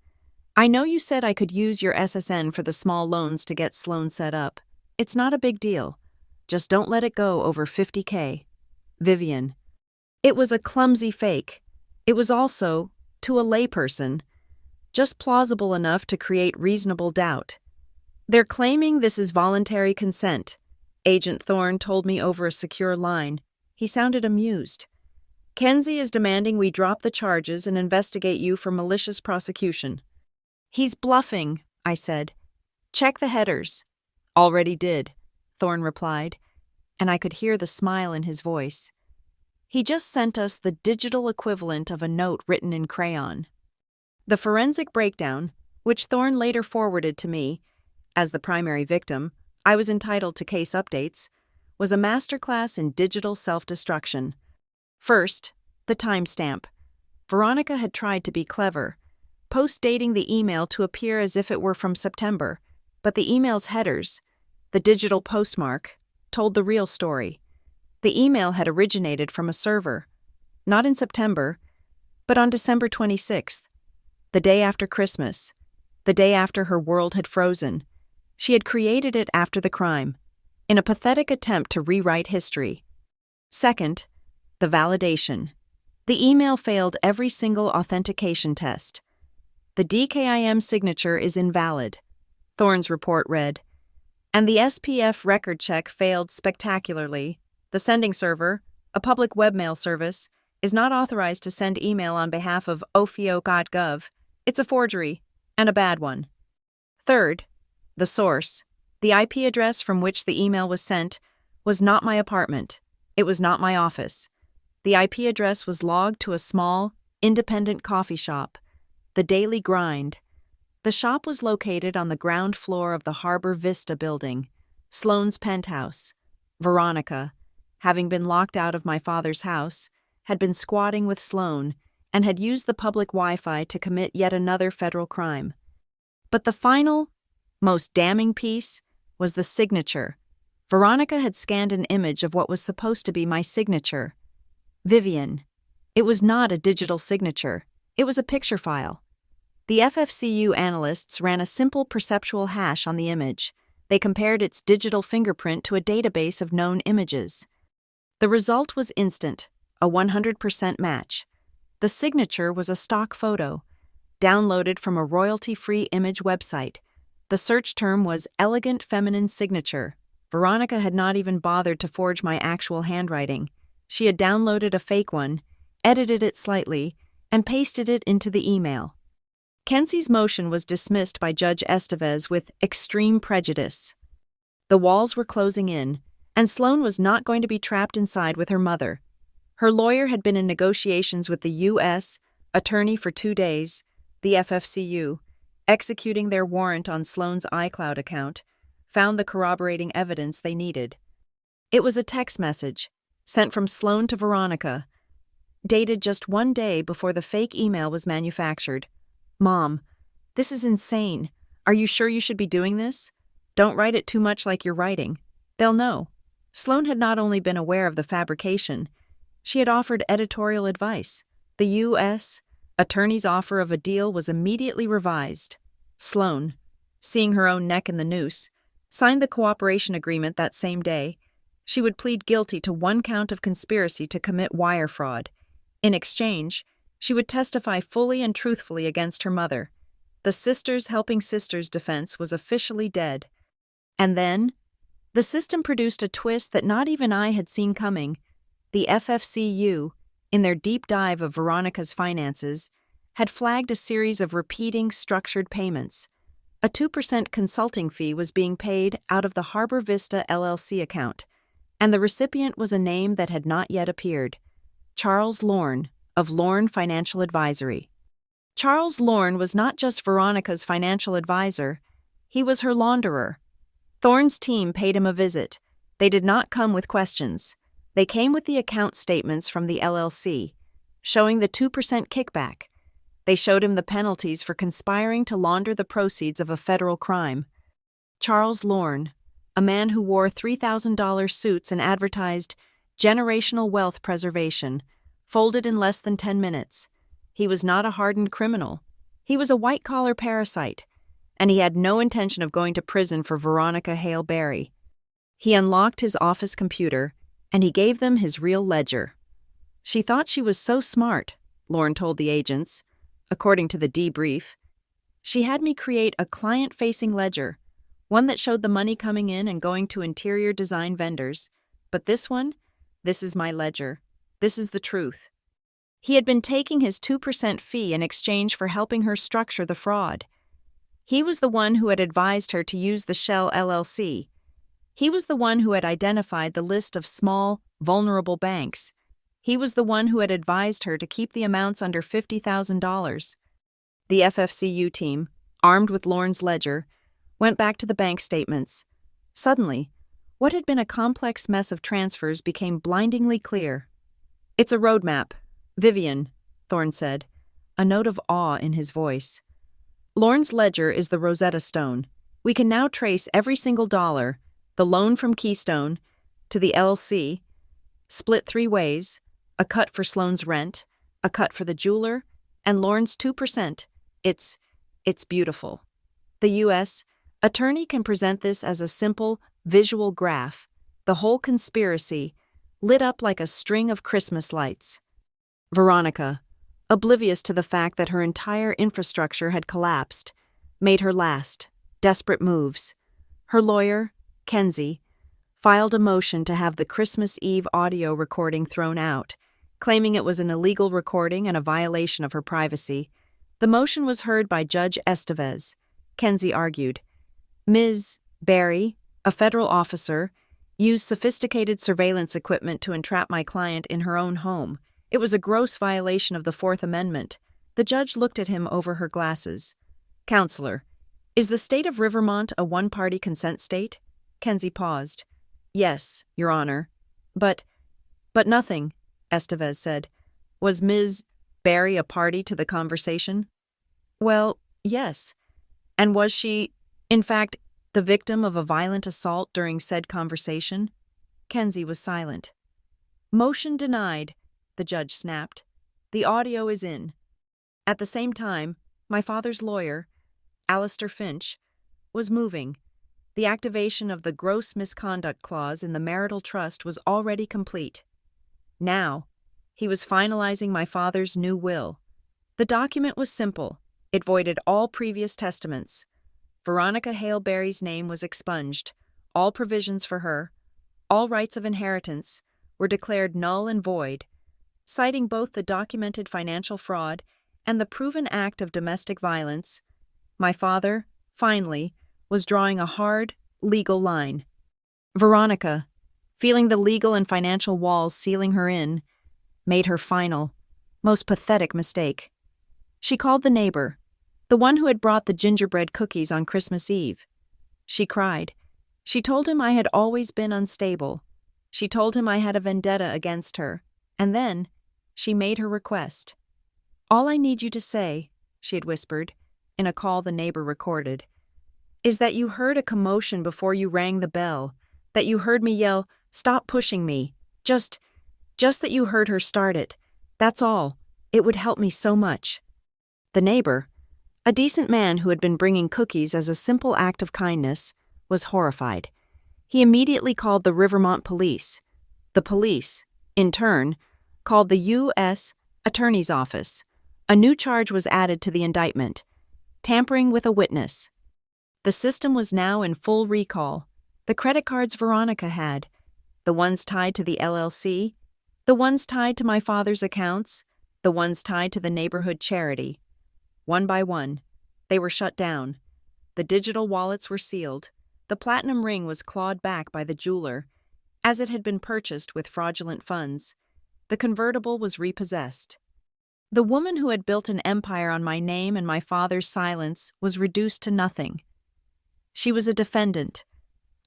Speaker 1: I know you said I could use your SSN for the small loans to get Sloan set up. It's not a big deal. Just don't let it go over $50K. Vivian." It was a clumsy fake. It was also, to a layperson, just plausible enough to create reasonable doubt. "They're claiming this is voluntary consent," Agent Thorne told me over a secure line. He sounded amused. "Kenzie is demanding we drop the charges and investigate you for malicious prosecution." "He's bluffing," I said. "Check the headers." "Already did," Thorne replied, and I could hear the smile in his voice. He just sent us the digital equivalent of a note written in crayon. The forensic breakdown, which Thorne later forwarded to me, as the primary victim, I was entitled to case updates, was a masterclass in digital self-destruction. First, the timestamp. Veronica had tried to be clever, post-dating the email to appear as if it were from September, but the email's headers, the digital postmark, told the real story. The email had originated from a server, not in September, but on December 26th, the day after Christmas, the day after her world had frozen. She had created it after the crime, in a pathetic attempt to rewrite history. Second, the validation. The email failed every single authentication test. "The DKIM signature is invalid," Thorne's report read, and the SPF record check failed spectacularly. "The sending server, a public webmail service, is not authorized to send email on behalf of ofio.gov. It's a forgery, and a bad one." Third, the source. The IP address from which the email was sent was not my apartment. It was not my office. The IP address was logged to a small, independent coffee shop, the Daily Grind. The shop was located on the ground floor of the Harbor Vista building, Sloan's penthouse. Veronica, having been locked out of my father's house, had been squatting with Sloan and had used the public Wi-Fi to commit yet another federal crime. But the final, most damning piece was the signature. Veronica had scanned an image of what was supposed to be my signature. Vivian. It was not a digital signature. It was a picture file. The FFCU analysts ran a simple perceptual hash on the image. They compared its digital fingerprint to a database of known images. The result was instant, a 100% match. The signature was a stock photo, downloaded from a royalty-free image website. The search term was elegant feminine signature. Veronica had not even bothered to forge my actual handwriting. She had downloaded a fake one, edited it slightly, and pasted it into the email. Kenzie's motion was dismissed by Judge Estevez with extreme prejudice. The walls were closing in, and Sloan was not going to be trapped inside with her mother. Her lawyer had been in negotiations with the U.S. attorney for 2 days, the FFCU, executing their warrant on Sloan's iCloud account, found the corroborating evidence they needed. It was a text message, sent from Sloan to Veronica, dated just 1 day before the fake email was manufactured. "Mom, this is insane. Are you sure you should be doing this? Don't write it too much like you're writing. They'll know." Sloan had not only been aware of the fabrication, she had offered editorial advice. The U.S. attorney's offer of a deal was immediately revised. Sloan, seeing her own neck in the noose, signed the cooperation agreement that same day. She would plead guilty to 1 count of conspiracy to commit wire fraud. In exchange, she would testify fully and truthfully against her mother. The Sisters Helping Sisters defense was officially dead. And then, the system produced a twist that not even I had seen coming. The FFCU, in their deep dive of Veronica's finances, had flagged a series of repeating structured payments. A 2% consulting fee was being paid out of the Harbor Vista LLC account, and the recipient was a name that had not yet appeared: Charles Lorne of Lorne Financial Advisory. Charles Lorne was not just Veronica's financial advisor, he was her launderer. Thorne's team paid him a visit. They did not come with questions. They came with the account statements from the LLC, showing the 2% kickback. They showed him the penalties for conspiring to launder the proceeds of a federal crime. Charles Lorne, a man who wore $3,000 suits and advertised generational wealth preservation, folded in less than 10 minutes. He was not a hardened criminal. He was a white-collar parasite, and he had no intention of going to prison for Veronica Hale Berry. He unlocked his office computer, and he gave them his real ledger. She thought she was so smart, Lorne told the agents. According to the debrief, she had me create a client-facing ledger, one that showed the money coming in and going to interior design vendors. But this is my ledger. This is the truth. He had been taking his 2% fee in exchange for helping her structure the fraud. He was the one who had advised her to use the Shell LLC. He was the one who had identified the list of small, vulnerable banks. He was the one who had advised her to keep the amounts under $50,000. The FFCU team, armed with Lorne's ledger, went back to the bank statements. Suddenly, what had been a complex mess of transfers became blindingly clear. "It's a roadmap, Vivian," Thorne said, a note of awe in his voice. "Lorne's ledger is the Rosetta Stone. We can now trace every single dollar, the loan from Keystone, to the LLC, split 3 ways, a cut for Sloane's rent, a cut for the jeweler, and Lorne's 2%. It's beautiful. The U.S. attorney can present this as a simple, visual graph, the whole conspiracy, lit up like a string of Christmas lights." Veronica, oblivious to the fact that her entire infrastructure had collapsed, made her last, desperate moves. Her lawyer, Kenzie, filed a motion to have the Christmas Eve audio recording thrown out, claiming it was an illegal recording and a violation of her privacy. The motion was heard by Judge Estevez. Kenzie argued, "Ms. Berry, a federal officer, used sophisticated surveillance equipment to entrap my client in her own home. It was a gross violation of the Fourth Amendment." The judge looked at him over her glasses. "Counselor, is the state of Rivermont a one-party consent state?" Kenzie paused. "Yes, Your Honor. But nothing," Estevez said. "Was Ms. Berry a party to the conversation?" "Well, yes. And was she, in fact, the victim of a violent assault during said conversation?" Kenzie was silent. "Motion denied," the judge snapped. "The audio is in." At the same time, my father's lawyer, Alistair Finch, was moving. The activation of the gross misconduct clause in the marital trust was already complete. Now, he was finalizing my father's new will. The document was simple. It voided all previous testaments. Veronica Hale Berry's name was expunged. All provisions for her, all rights of inheritance, were declared null and void, citing both the documented financial fraud and the proven act of domestic violence. My father, finally, was drawing a hard, legal line. Veronica, feeling the legal and financial walls sealing her in, made her final, most pathetic mistake. She called the neighbor, the one who had brought the gingerbread cookies on Christmas Eve. She cried. She told him I had always been unstable. She told him I had a vendetta against her. And then, she made her request. "All I need you to say," she had whispered, in a call the neighbor recorded, "is that you heard a commotion before you rang the bell, that you heard me yell, 'Stop pushing me.' Just that you heard her start it. That's all. It would help me so much." The neighbor, a decent man who had been bringing cookies as a simple act of kindness, was horrified. He immediately called the Rivermont police. The police, in turn, called the U.S. Attorney's Office. A new charge was added to the indictment: tampering with a witness. The system was now in full recall. The credit cards Veronica had, the ones tied to the LLC, the ones tied to my father's accounts, the ones tied to the neighborhood charity. One by one, they were shut down. The digital wallets were sealed. The platinum ring was clawed back by the jeweler, as it had been purchased with fraudulent funds. The convertible was repossessed. The woman who had built an empire on my name and my father's silence was reduced to nothing. She was a defendant,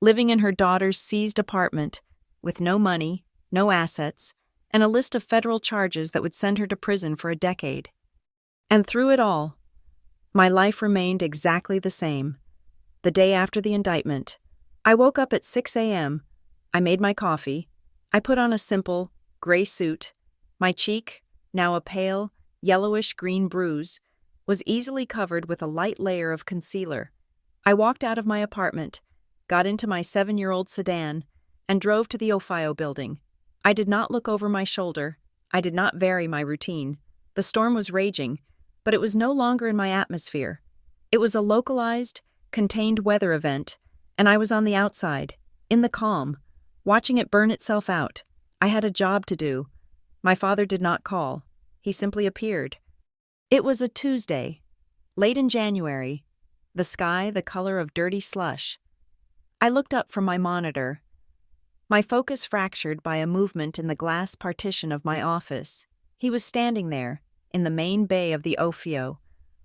Speaker 1: living in her daughter's seized apartment, with no money, no assets, and a list of federal charges that would send her to prison for a decade. And through it all, my life remained exactly the same. The day after the indictment, I woke up at 6 a.m. I made my coffee. I put on a simple, gray suit. My cheek, now a pale, yellowish-green bruise, was easily covered with a light layer of concealer. I walked out of my apartment, got into my 7-year-old sedan, and drove to the Ohio building. I did not look over my shoulder. I did not vary my routine. The storm was raging, but it was no longer in my atmosphere. It was a localized, contained weather event, and I was on the outside, in the calm, watching it burn itself out. I had a job to do. My father did not call. He simply appeared. It was a Tuesday, late in January, the sky the color of dirty slush. I looked up from my monitor, my focus fractured by a movement in the glass partition of my office. He was standing there, in the main bay of the Ohio,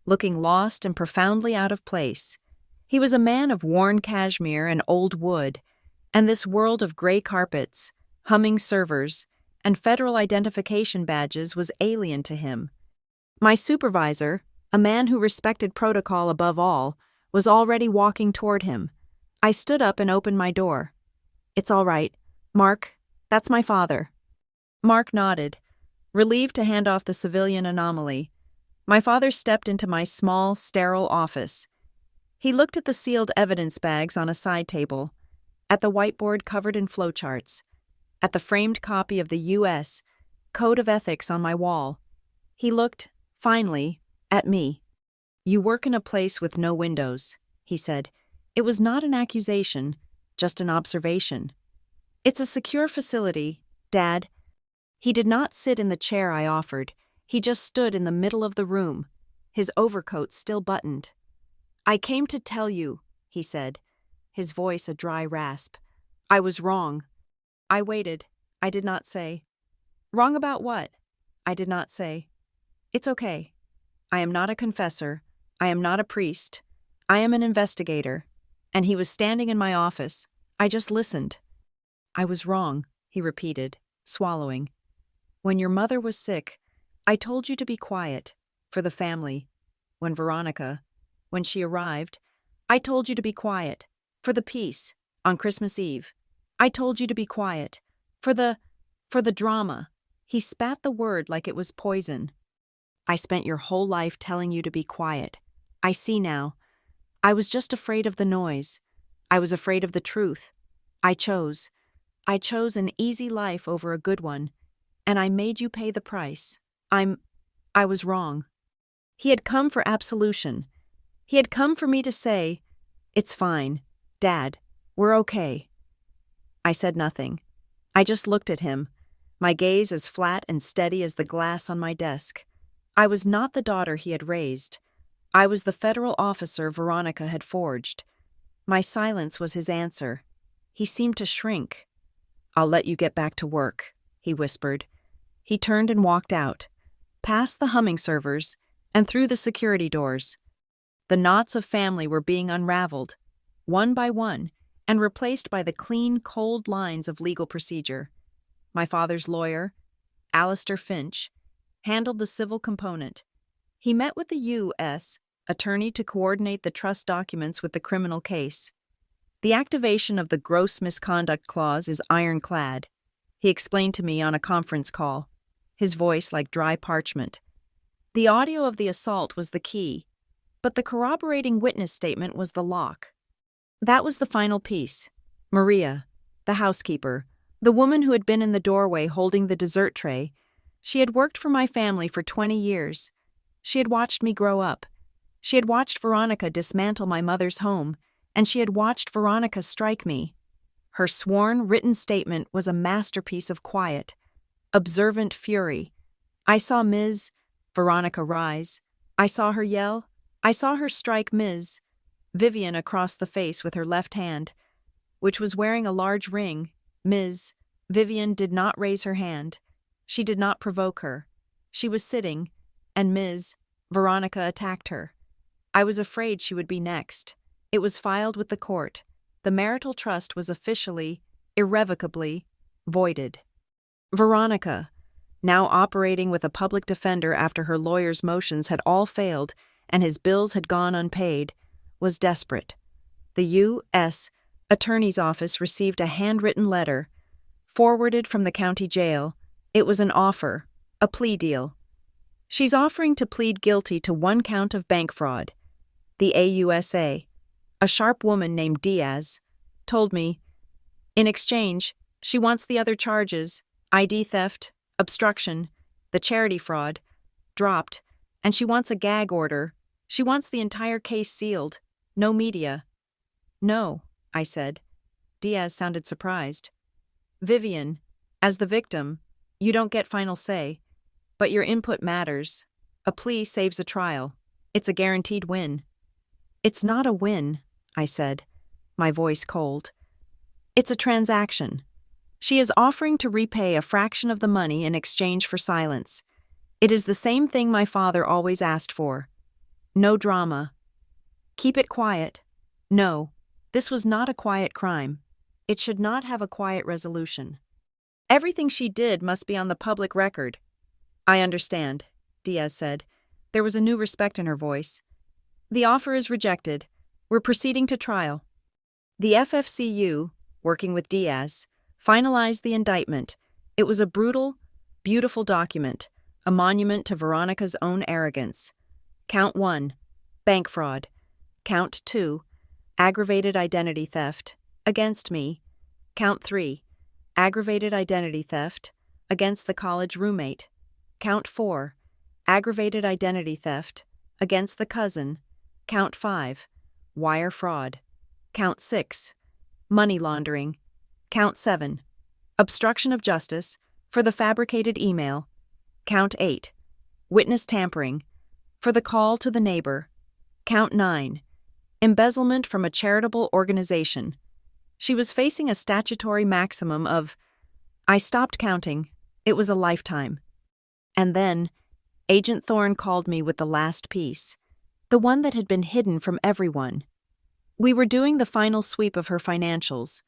Speaker 1: looking lost and profoundly out of place. He was a man of worn cashmere and old wood, and this world of gray carpets, humming servers, and federal identification badges was alien to him. My supervisor, a man who respected protocol above all, was already walking toward him. I stood up and opened my door. "It's all right. Mark, that's my father." Mark nodded, relieved to hand off the civilian anomaly. My father stepped into my small, sterile office. He looked at the sealed evidence bags on a side table, at the whiteboard covered in flowcharts, at the framed copy of the U.S. Code of Ethics on my wall. He looked, finally, at me. "You work in a place with no windows," he said. It was not an accusation, just an observation. "It's a secure facility, Dad." He did not sit in the chair I offered. He just stood in the middle of the room, his overcoat still buttoned. "I came to tell you," he said, his voice a dry rasp. "I was wrong." I waited. I did not say. "Wrong about what?" I did not say. "It's okay. I am not a confessor. I am not a priest. I am an investigator." And he was standing in my office. I just listened. "I was wrong," he repeated, swallowing. "When your mother was sick, I told you to be quiet, for the family. When she arrived, I told you to be quiet, for the peace, on Christmas Eve. I told you to be quiet, for the drama." He spat the word like it was poison. "I spent your whole life telling you to be quiet. I see now. I was just afraid of the noise. I was afraid of the truth. I chose an easy life over a good one, and I made you pay the price. I was wrong." He had come for absolution. He had come for me to say, "It's fine, Dad, we're okay." I said nothing. I just looked at him, my gaze as flat and steady as the glass on my desk. I was not the daughter he had raised. I was the federal officer Veronica had forged. My silence was his answer. He seemed to shrink. "I'll let you get back to work," he whispered. He turned and walked out, past the humming servers, and through the security doors. The knots of family were being unraveled, one by one, and replaced by the clean, cold lines of legal procedure. My father's lawyer, Alistair Finch, handled the civil component. He met with the U.S. attorney to coordinate the trust documents with the criminal case. "The activation of the gross misconduct clause is ironclad," he explained to me on a conference call, his voice like dry parchment. The audio of the assault was the key, but the corroborating witness statement was the lock. That was the final piece. Maria, the housekeeper, the woman who had been in the doorway holding the dessert tray, she had worked for my family for 20 years. She had watched me grow up. She had watched Veronica dismantle my mother's home, and she had watched Veronica strike me. Her sworn, written statement was a masterpiece of quiet, observant fury. I saw Ms. Veronica rise. I saw her yell. I saw her strike Ms. Vivian across the face with her left hand, which was wearing a large ring. Ms. Vivian did not raise her hand. She did not provoke her. She was sitting, and Ms. Veronica attacked her. I was afraid she would be next. It was filed with the court. The marital trust was officially, irrevocably, voided. Veronica, now operating with a public defender after her lawyer's motions had all failed and his bills had gone unpaid, was desperate. The U.S. Attorney's Office received a handwritten letter, forwarded from the county jail. It was an offer, a plea deal. She's offering to plead guilty to 1 count of bank fraud. The AUSA, a sharp woman named Diaz, told me, in exchange, she wants the other charges, ID theft, obstruction, the charity fraud, dropped, and she wants a gag order. She wants the entire case sealed. No media. No, I said. Diaz sounded surprised. Vivian, as the victim, you don't get final say, but your input matters. A plea saves a trial. It's a guaranteed win. It's not a win, I said, my voice cold. It's a transaction. She is offering to repay a fraction of the money in exchange for silence. It is the same thing my father always asked for. No drama. Keep it quiet. No, this was not a quiet crime. It should not have a quiet resolution. Everything she did must be on the public record. I understand, Diaz said. There was a new respect in her voice. The offer is rejected. We're proceeding to trial. The FFCU, working with Diaz, finalized the indictment. It was a brutal, beautiful document, a monument to Veronica's own arrogance. Count 1, bank fraud. Count 2, aggravated identity theft, against me. Count 3, aggravated identity theft, against the college roommate. Count 4, aggravated identity theft, against the cousin. Count 5, wire fraud. Count 6, money laundering. Count 7, obstruction of justice for the fabricated email. Count 8, witness tampering for the call to the neighbor. Count 9, embezzlement from a charitable organization. She was facing a statutory maximum of, I stopped counting, it was a lifetime. And then, Agent Thorne called me with the last piece, the one that had been hidden from everyone. We were doing the final sweep of her financials,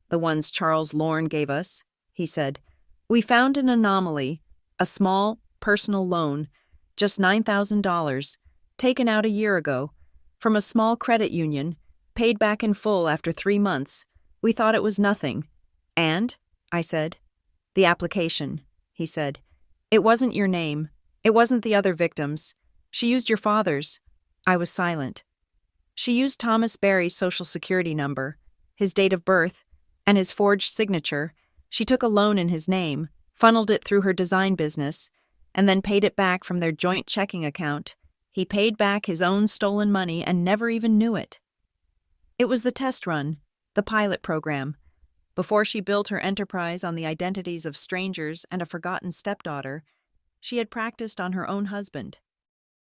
Speaker 1: the ones Charles Lorne gave us, he said. We found an anomaly, a small, personal loan, just $9,000, taken out a year ago, from a small credit union, paid back in full after 3 months. We thought it was nothing. And, I said, the application, he said. It wasn't your name. It wasn't the other victims. She used your father's. I was silent. She used Thomas Barry's social security number, his date of birth, and his forged signature. She took a loan in his name, funneled it through her design business, and then paid it back from their joint checking account. He paid back his own stolen money and never even knew it. It was the test run, the pilot program. Before she built her enterprise on the identities of strangers and a forgotten stepdaughter, she had practiced on her own husband.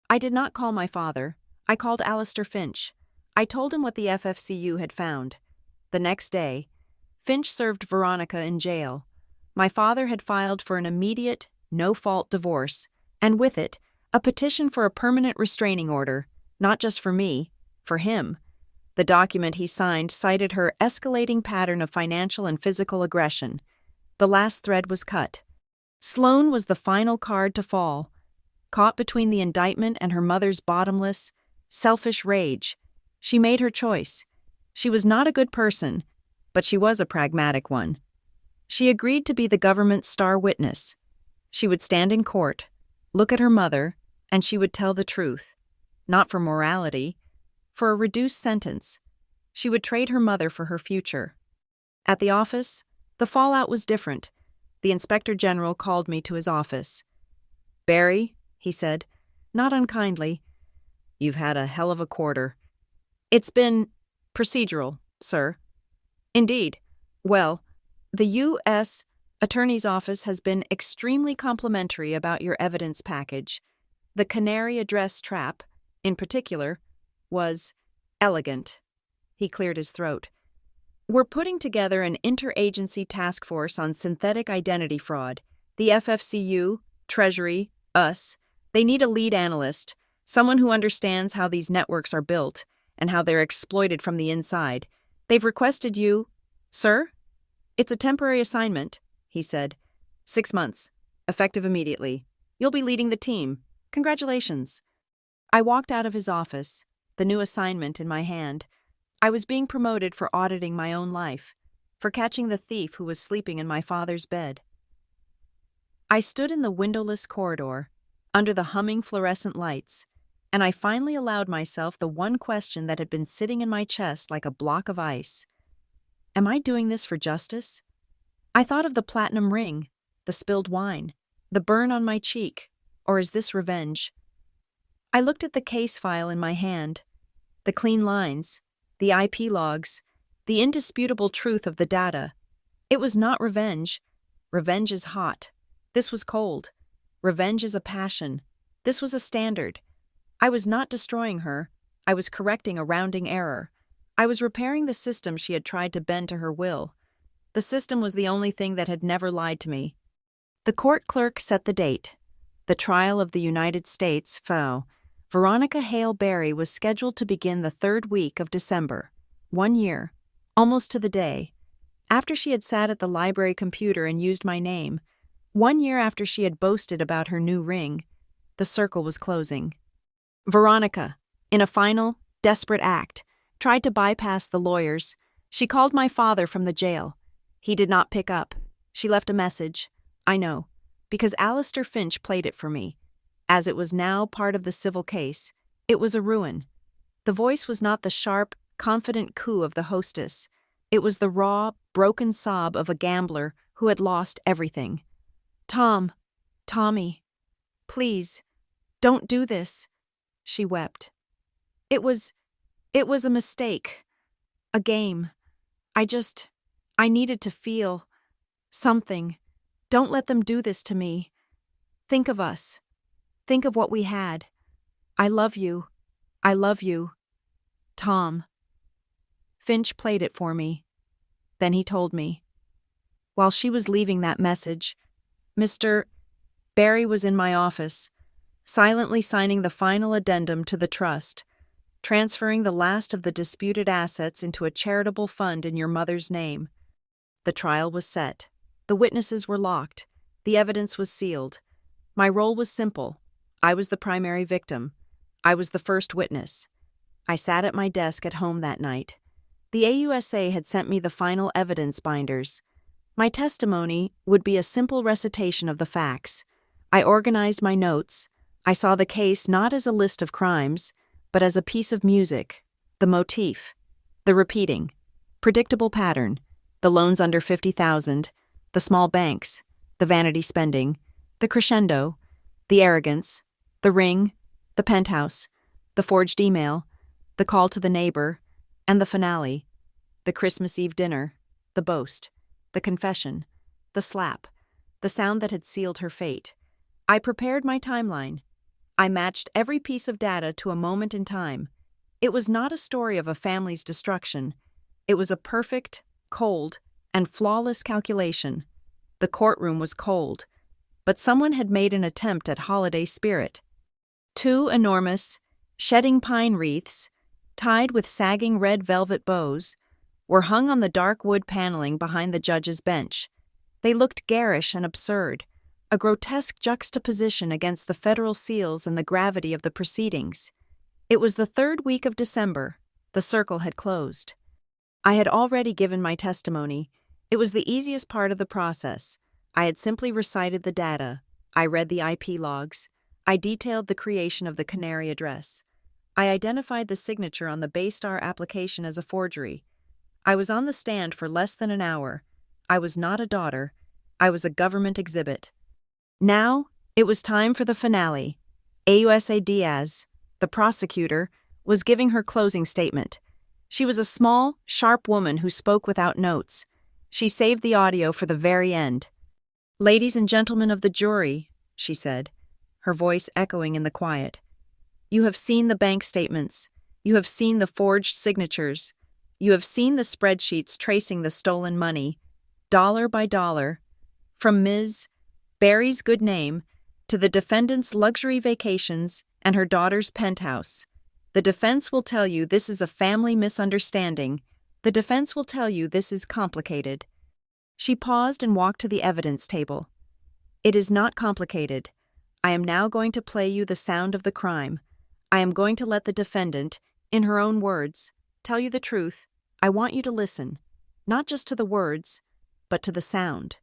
Speaker 1: I did not call my father. I called Alistair Finch. I told him what the FFCU had found. The next day, Finch served Veronica in jail. My father had filed for an immediate, no-fault divorce, and with it, a petition for a permanent restraining order, not just for me, for him. The document he signed cited her escalating pattern of financial and physical aggression. The last thread was cut. Sloane was the final card to fall, caught between the indictment and her mother's bottomless, selfish rage. She made her choice. She was not a good person, but she was a pragmatic one. She agreed to be the government's star witness. She would stand in court, look at her mother, and she would tell the truth. Not for morality, for a reduced sentence. She would trade her mother for her future. At the office, the fallout was different. The Inspector General called me to his office. "Barry," he said, not unkindly, "you've had a hell of a quarter." "It's been procedural, sir." "Indeed. Well, the U.S. Attorney's Office has been extremely complimentary about your evidence package. The Canary address trap, in particular, was Elegant. He cleared his throat. We're putting together an interagency task force on synthetic identity fraud. The FFCU, Treasury, us. They need a lead analyst, someone who understands how these networks are built and how they're exploited from the inside. They've requested you. Sir? It's a temporary assignment, he said. 6 months. Effective immediately. You'll be leading the team. Congratulations. I walked out of his office, the new assignment in my hand. I was being promoted for auditing my own life, for catching the thief who was sleeping in my father's bed. I stood in the windowless corridor, under the humming fluorescent lights, and I finally allowed myself the one question that had been sitting in my chest like a block of ice. Am I doing this for justice? I thought of the platinum ring, the spilled wine, the burn on my cheek, or is this revenge? I looked at the case file in my hand, the clean lines, the IP logs, the indisputable truth of the data. It was not revenge. Revenge is hot. This was cold. Revenge is a passion. This was a standard. I was not destroying her. I was correcting a rounding error. I was repairing the system she had tried to bend to her will. The system was the only thing that had never lied to me. The court clerk set the date. The trial of the United States, FO. Veronica Hale Berry was scheduled to begin the 3rd week of December. 1 year, almost to the day, after she had sat at the library computer and used my name. 1 year after she had boasted about her new ring. The circle was closing. Veronica, in a final, desperate act, tried to bypass the lawyers. She called my father from the jail. He did not pick up. She left a message. I know, because Alistair Finch played it for me. As it was now part of the civil case, it was a ruin. The voice was not the sharp, confident coo of the hostess. It was the raw, broken sob of a gambler who had lost everything. Tommy, please, don't do this, she wept. It was a mistake, a game. I needed to feel something. Don't let them do this to me. Think of us. Think of what we had. I love you. I love you. Tom. Finch played it for me. Then he told me. While she was leaving that message, Mr. Berry was in my office, silently signing the final addendum to the trust, transferring the last of the disputed assets into a charitable fund in your mother's name. The trial was set. The witnesses were locked. The evidence was sealed. My role was simple. I was the primary victim. I was the first witness. I sat at my desk at home that night. The AUSA had sent me the final evidence binders. My testimony would be a simple recitation of the facts. I organized my notes. I saw the case not as a list of crimes, but as a piece of music, the motif, the repeating, predictable pattern, the loans under 50,000, the small banks, the vanity spending, the crescendo, the arrogance, the ring, the penthouse, the forged email, the call to the neighbor, and the finale, the Christmas Eve dinner, the boast, the confession, the slap, the sound that had sealed her fate. I prepared my timeline. I matched every piece of data to a moment in time. It was not a story of a family's destruction. It was a perfect, cold, and flawless calculation. The courtroom was cold, but someone had made an attempt at holiday spirit. 2 enormous, shedding pine wreaths, tied with sagging red velvet bows, were hung on the dark wood paneling behind the judge's bench. They looked garish and absurd, a grotesque juxtaposition against the federal seals and the gravity of the proceedings. It was the 3rd week of December. The circle had closed. I had already given my testimony. It was the easiest part of the process. I had simply recited the data. I read the IP logs. I detailed the creation of the Canary address. I identified the signature on the Baystar application as a forgery. I was on the stand for less than an hour. I was not a daughter. I was a government exhibit. Now, it was time for the finale. AUSA Diaz, the prosecutor, was giving her closing statement. She was a small, sharp woman who spoke without notes. She saved the audio for the very end. "Ladies and gentlemen of the jury," she said, her voice echoing in the quiet, "you have seen the bank statements. You have seen the forged signatures. You have seen the spreadsheets tracing the stolen money, dollar by dollar, from Ms. Barry's good name to the defendant's luxury vacations and her daughter's penthouse. The defense will tell you this is a family misunderstanding. The defense will tell you this is complicated. She paused and walked to the evidence table. It is not complicated. I am now going to play you the sound of the crime. I am going to let the defendant, in her own words, tell you the truth. I want you to listen, not just to the words, but to the sound.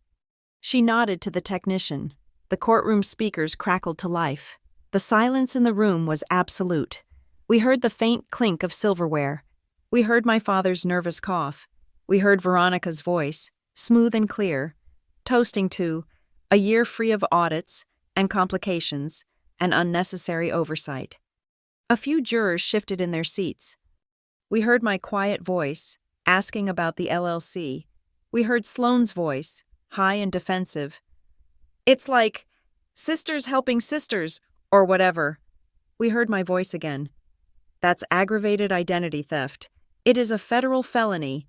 Speaker 1: She nodded to the technician. The courtroom speakers crackled to life. The silence in the room was absolute. We heard the faint clink of silverware. We heard my father's nervous cough. We heard Veronica's voice, smooth and clear, toasting to a year free of audits and complications and unnecessary oversight. A few jurors shifted in their seats. We heard my quiet voice, asking about the LLC. We heard Sloane's voice, high and defensive. It's like sisters helping sisters, or whatever. We heard my voice again. That's aggravated identity theft. It is a federal felony.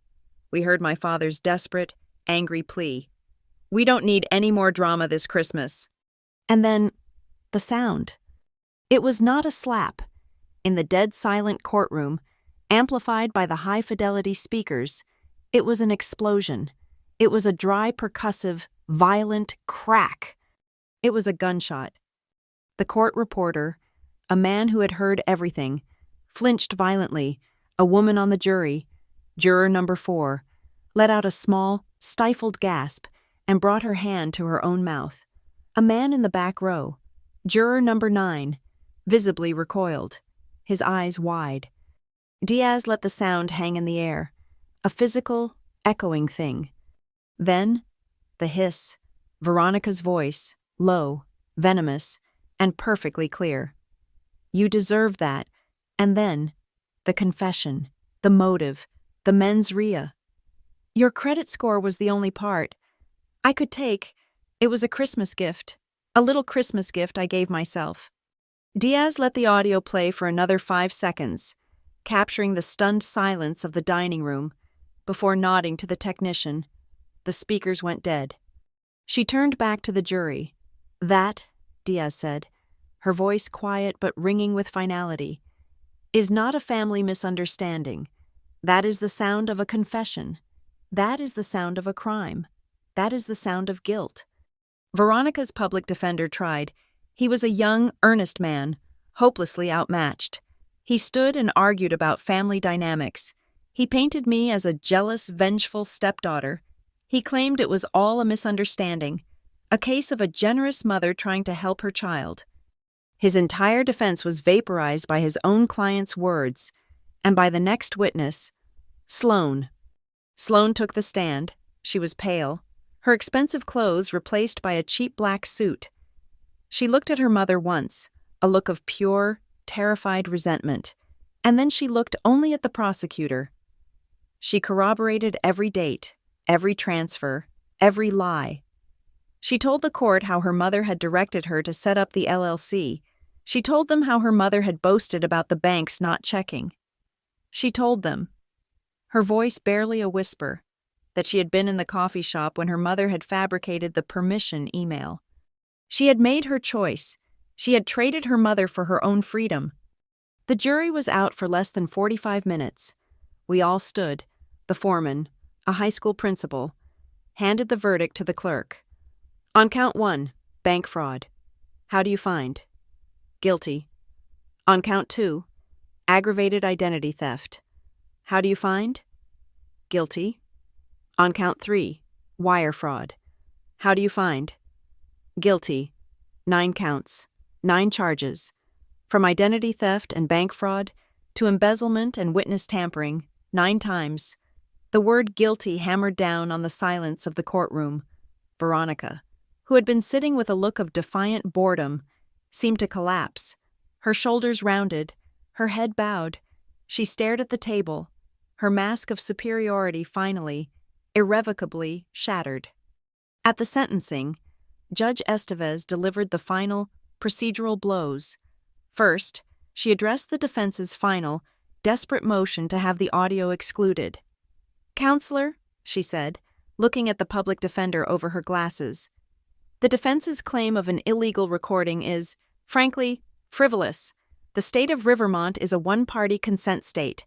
Speaker 1: We heard my father's desperate, angry plea. We don't need any more drama this Christmas. And then, the sound. It was not a slap. In the dead silent courtroom, amplified by the high-fidelity speakers, it was an explosion. It was a dry, percussive, violent crack. It was a gunshot. The court reporter, a man who had heard everything, flinched violently. A woman on the jury, juror number 4, let out a small, stifled gasp and brought her hand to her own mouth. A man in the back row, juror number 9, visibly recoiled, his eyes wide. Diaz let the sound hang in the air, a physical, echoing thing. Then, the hiss, Veronica's voice, low, venomous, and perfectly clear. You deserve that. And then, the confession, the motive, the mens rea. Your credit score was the only part I could take. It was a Christmas gift, a little Christmas gift I gave myself. Diaz let the audio play for another 5 seconds, capturing the stunned silence of the dining room, before nodding to the technician. The speakers went dead. She turned back to the jury. That, Diaz said, her voice quiet but ringing with finality, is not a family misunderstanding. That is the sound of a confession. That is the sound of a crime. That is the sound of guilt. Veronica's public defender tried. He was a young, earnest man, hopelessly outmatched. He stood and argued about family dynamics. He painted me as a jealous, vengeful stepdaughter. He claimed it was all a misunderstanding, a case of a generous mother trying to help her child. His entire defense was vaporized by his own client's words, and by the next witness, Sloane. Sloane took the stand. She was pale, her expensive clothes replaced by a cheap black suit. She looked at her mother once, a look of pure, terrified resentment, and then she looked only at the prosecutor. She corroborated every date, every transfer, every lie. She told the court how her mother had directed her to set up the LLC. She told them how her mother had boasted about the banks not checking. She told them, her voice barely a whisper, that she had been in the coffee shop when her mother had fabricated the permission email. She had made her choice. She had traded her mother for her own freedom. The jury was out for less than 45 minutes. We all stood. The foreman, a high school principal, handed the verdict to the clerk. On count 1, bank fraud. How do you find? Guilty. On count 2, aggravated identity theft. How do you find? Guilty. On count 3, wire fraud. How do you find? Guilty. 9 counts, 9 charges. From identity theft and bank fraud to embezzlement and witness tampering, 9 times. The word guilty hammered down on the silence of the courtroom. Veronica, who had been sitting with a look of defiant boredom, seemed to collapse. Her shoulders rounded, her head bowed. She stared at the table, her mask of superiority finally, irrevocably shattered. At the sentencing, Judge Estevez delivered the final, procedural blows. First, she addressed the defense's final, desperate motion to have the audio excluded. "Counselor," she said, looking at the public defender over her glasses, "the defense's claim of an illegal recording is, frankly, frivolous. The state of Rivermont is a one-party consent state.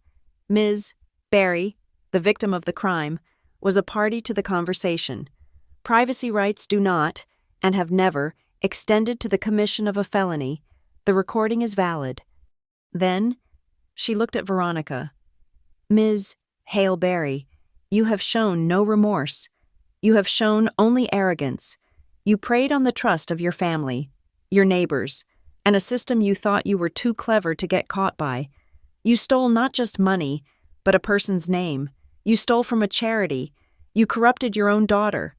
Speaker 1: Ms. Barry, the victim of the crime, was a party to the conversation. Privacy rights do not, and have never, extended to the commission of a felony. The recording is valid." Then, she looked at Veronica. "Ms. Hale Barry, you have shown no remorse. You have shown only arrogance. You preyed on the trust of your family, your neighbors, and a system you thought you were too clever to get caught by. You stole not just money, but a person's name. You stole from a charity. You corrupted your own daughter.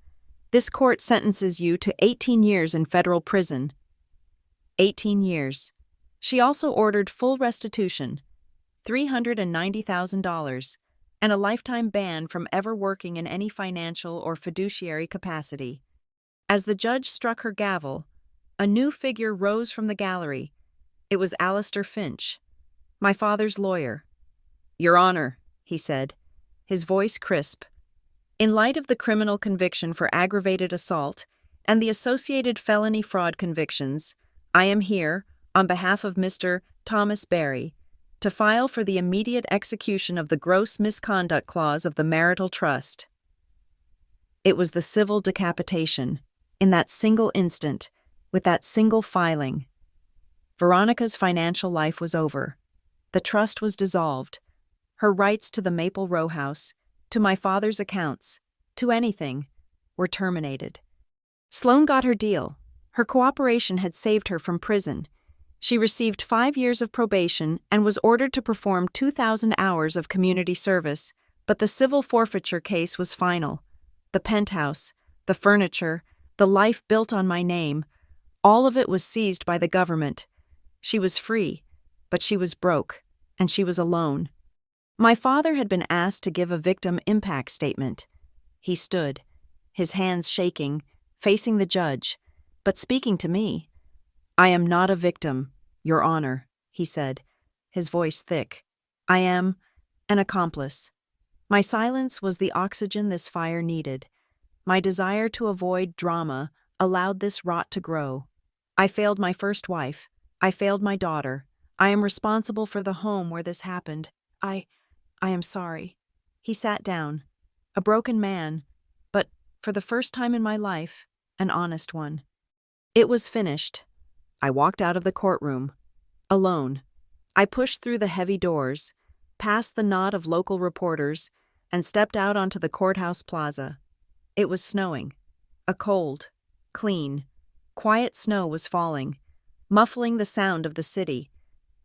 Speaker 1: This court sentences you to 18 years in federal prison." 18 years. She also ordered full restitution, $390,000, and a lifetime ban from ever working in any financial or fiduciary capacity. As the judge struck her gavel, a new figure rose from the gallery. It was Alistair Finch, my father's lawyer. "Your Honor," he said, his voice crisp, "in light of the criminal conviction for aggravated assault and the associated felony fraud convictions, I am here, on behalf of Mr. Thomas Barry, to file for the immediate execution of the gross misconduct clause of the marital trust." It was the civil decapitation, in that single instant, with that single filing. Veronica's financial life was over. The trust was dissolved. Her rights to the Maple Row house, to my father's accounts, to anything, were terminated. Sloane got her deal. Her cooperation had saved her from prison. She received 5 years of probation and was ordered to perform 2,000 hours of community service, but the civil forfeiture case was final. The penthouse, the furniture, the life built on my name, all of it was seized by the government. She was free, but she was broke, and she was alone. My father had been asked to give a victim impact statement. He stood, his hands shaking, facing the judge, but speaking to me. "I am not a victim, Your Honor," he said, his voice thick. "I am an accomplice. My silence was the oxygen this fire needed. My desire to avoid drama allowed this rot to grow. I failed my first wife. I failed my daughter. I am responsible for the home where this happened. I am sorry." He sat down, a broken man, but, for the first time in my life, an honest one. It was finished. I walked out of the courtroom, alone. I pushed through the heavy doors, past the knot of local reporters, and stepped out onto the courthouse plaza. It was snowing. A cold, clean, quiet snow was falling, muffling the sound of the city.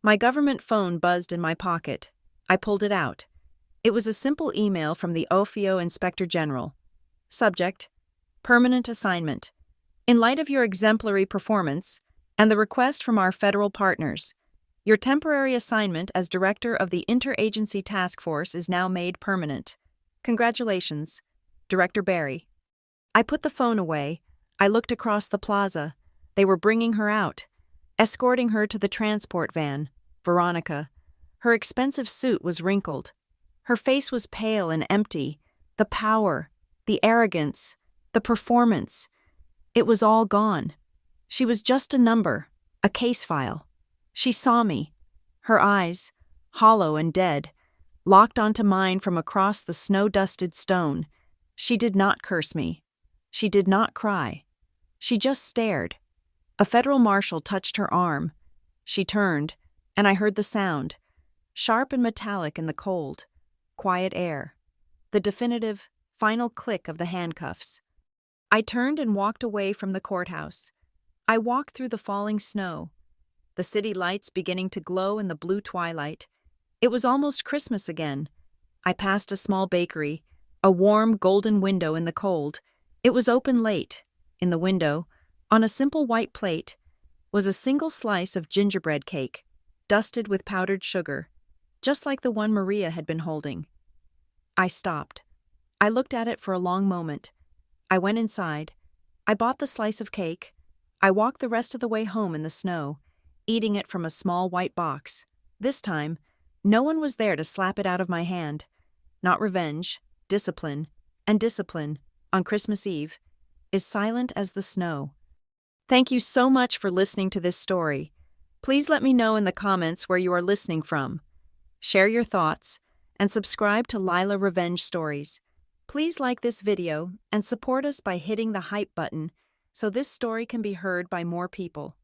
Speaker 1: My government phone buzzed in my pocket. I pulled it out. It was a simple email from the OFIO Inspector General. Subject: Permanent assignment. In light of your exemplary performance and the request from our federal partners, your temporary assignment as Director of the Interagency Task Force is now made permanent. Congratulations, Director Barry. I put the phone away. I looked across the plaza. They were bringing her out, escorting her to the transport van, Veronica. Her expensive suit was wrinkled. Her face was pale and empty. The power, the arrogance, the performance. It was all gone. She was just a number, a case file. She saw me. Her eyes, hollow and dead, locked onto mine from across the snow-dusted stone. She did not curse me. She did not cry. She just stared. A federal marshal touched her arm. She turned, and I heard the sound, sharp and metallic in the cold, quiet air, the definitive, final click of the handcuffs. I turned and walked away from the courthouse. I walked through the falling snow, the city lights beginning to glow in the blue twilight. It was almost Christmas again. I passed a small bakery, a warm golden window in the cold. It was open late. In the window, on a simple white plate, was a single slice of gingerbread cake, dusted with powdered sugar, just like the one Maria had been holding. I stopped. I looked at it for a long moment. I went inside. I bought the slice of cake. I walked the rest of the way home in the snow, eating it from a small white box. This time, No one was there to slap it out of my hand. Not revenge, discipline, and discipline, on Christmas Eve, is silent as the snow. Thank you so much for listening to this story. Please let me know in the comments where you are listening from. Share your thoughts, and subscribe to Lila Revenge Stories. Please like this video and support us by hitting the hype button so this story can be heard by more people.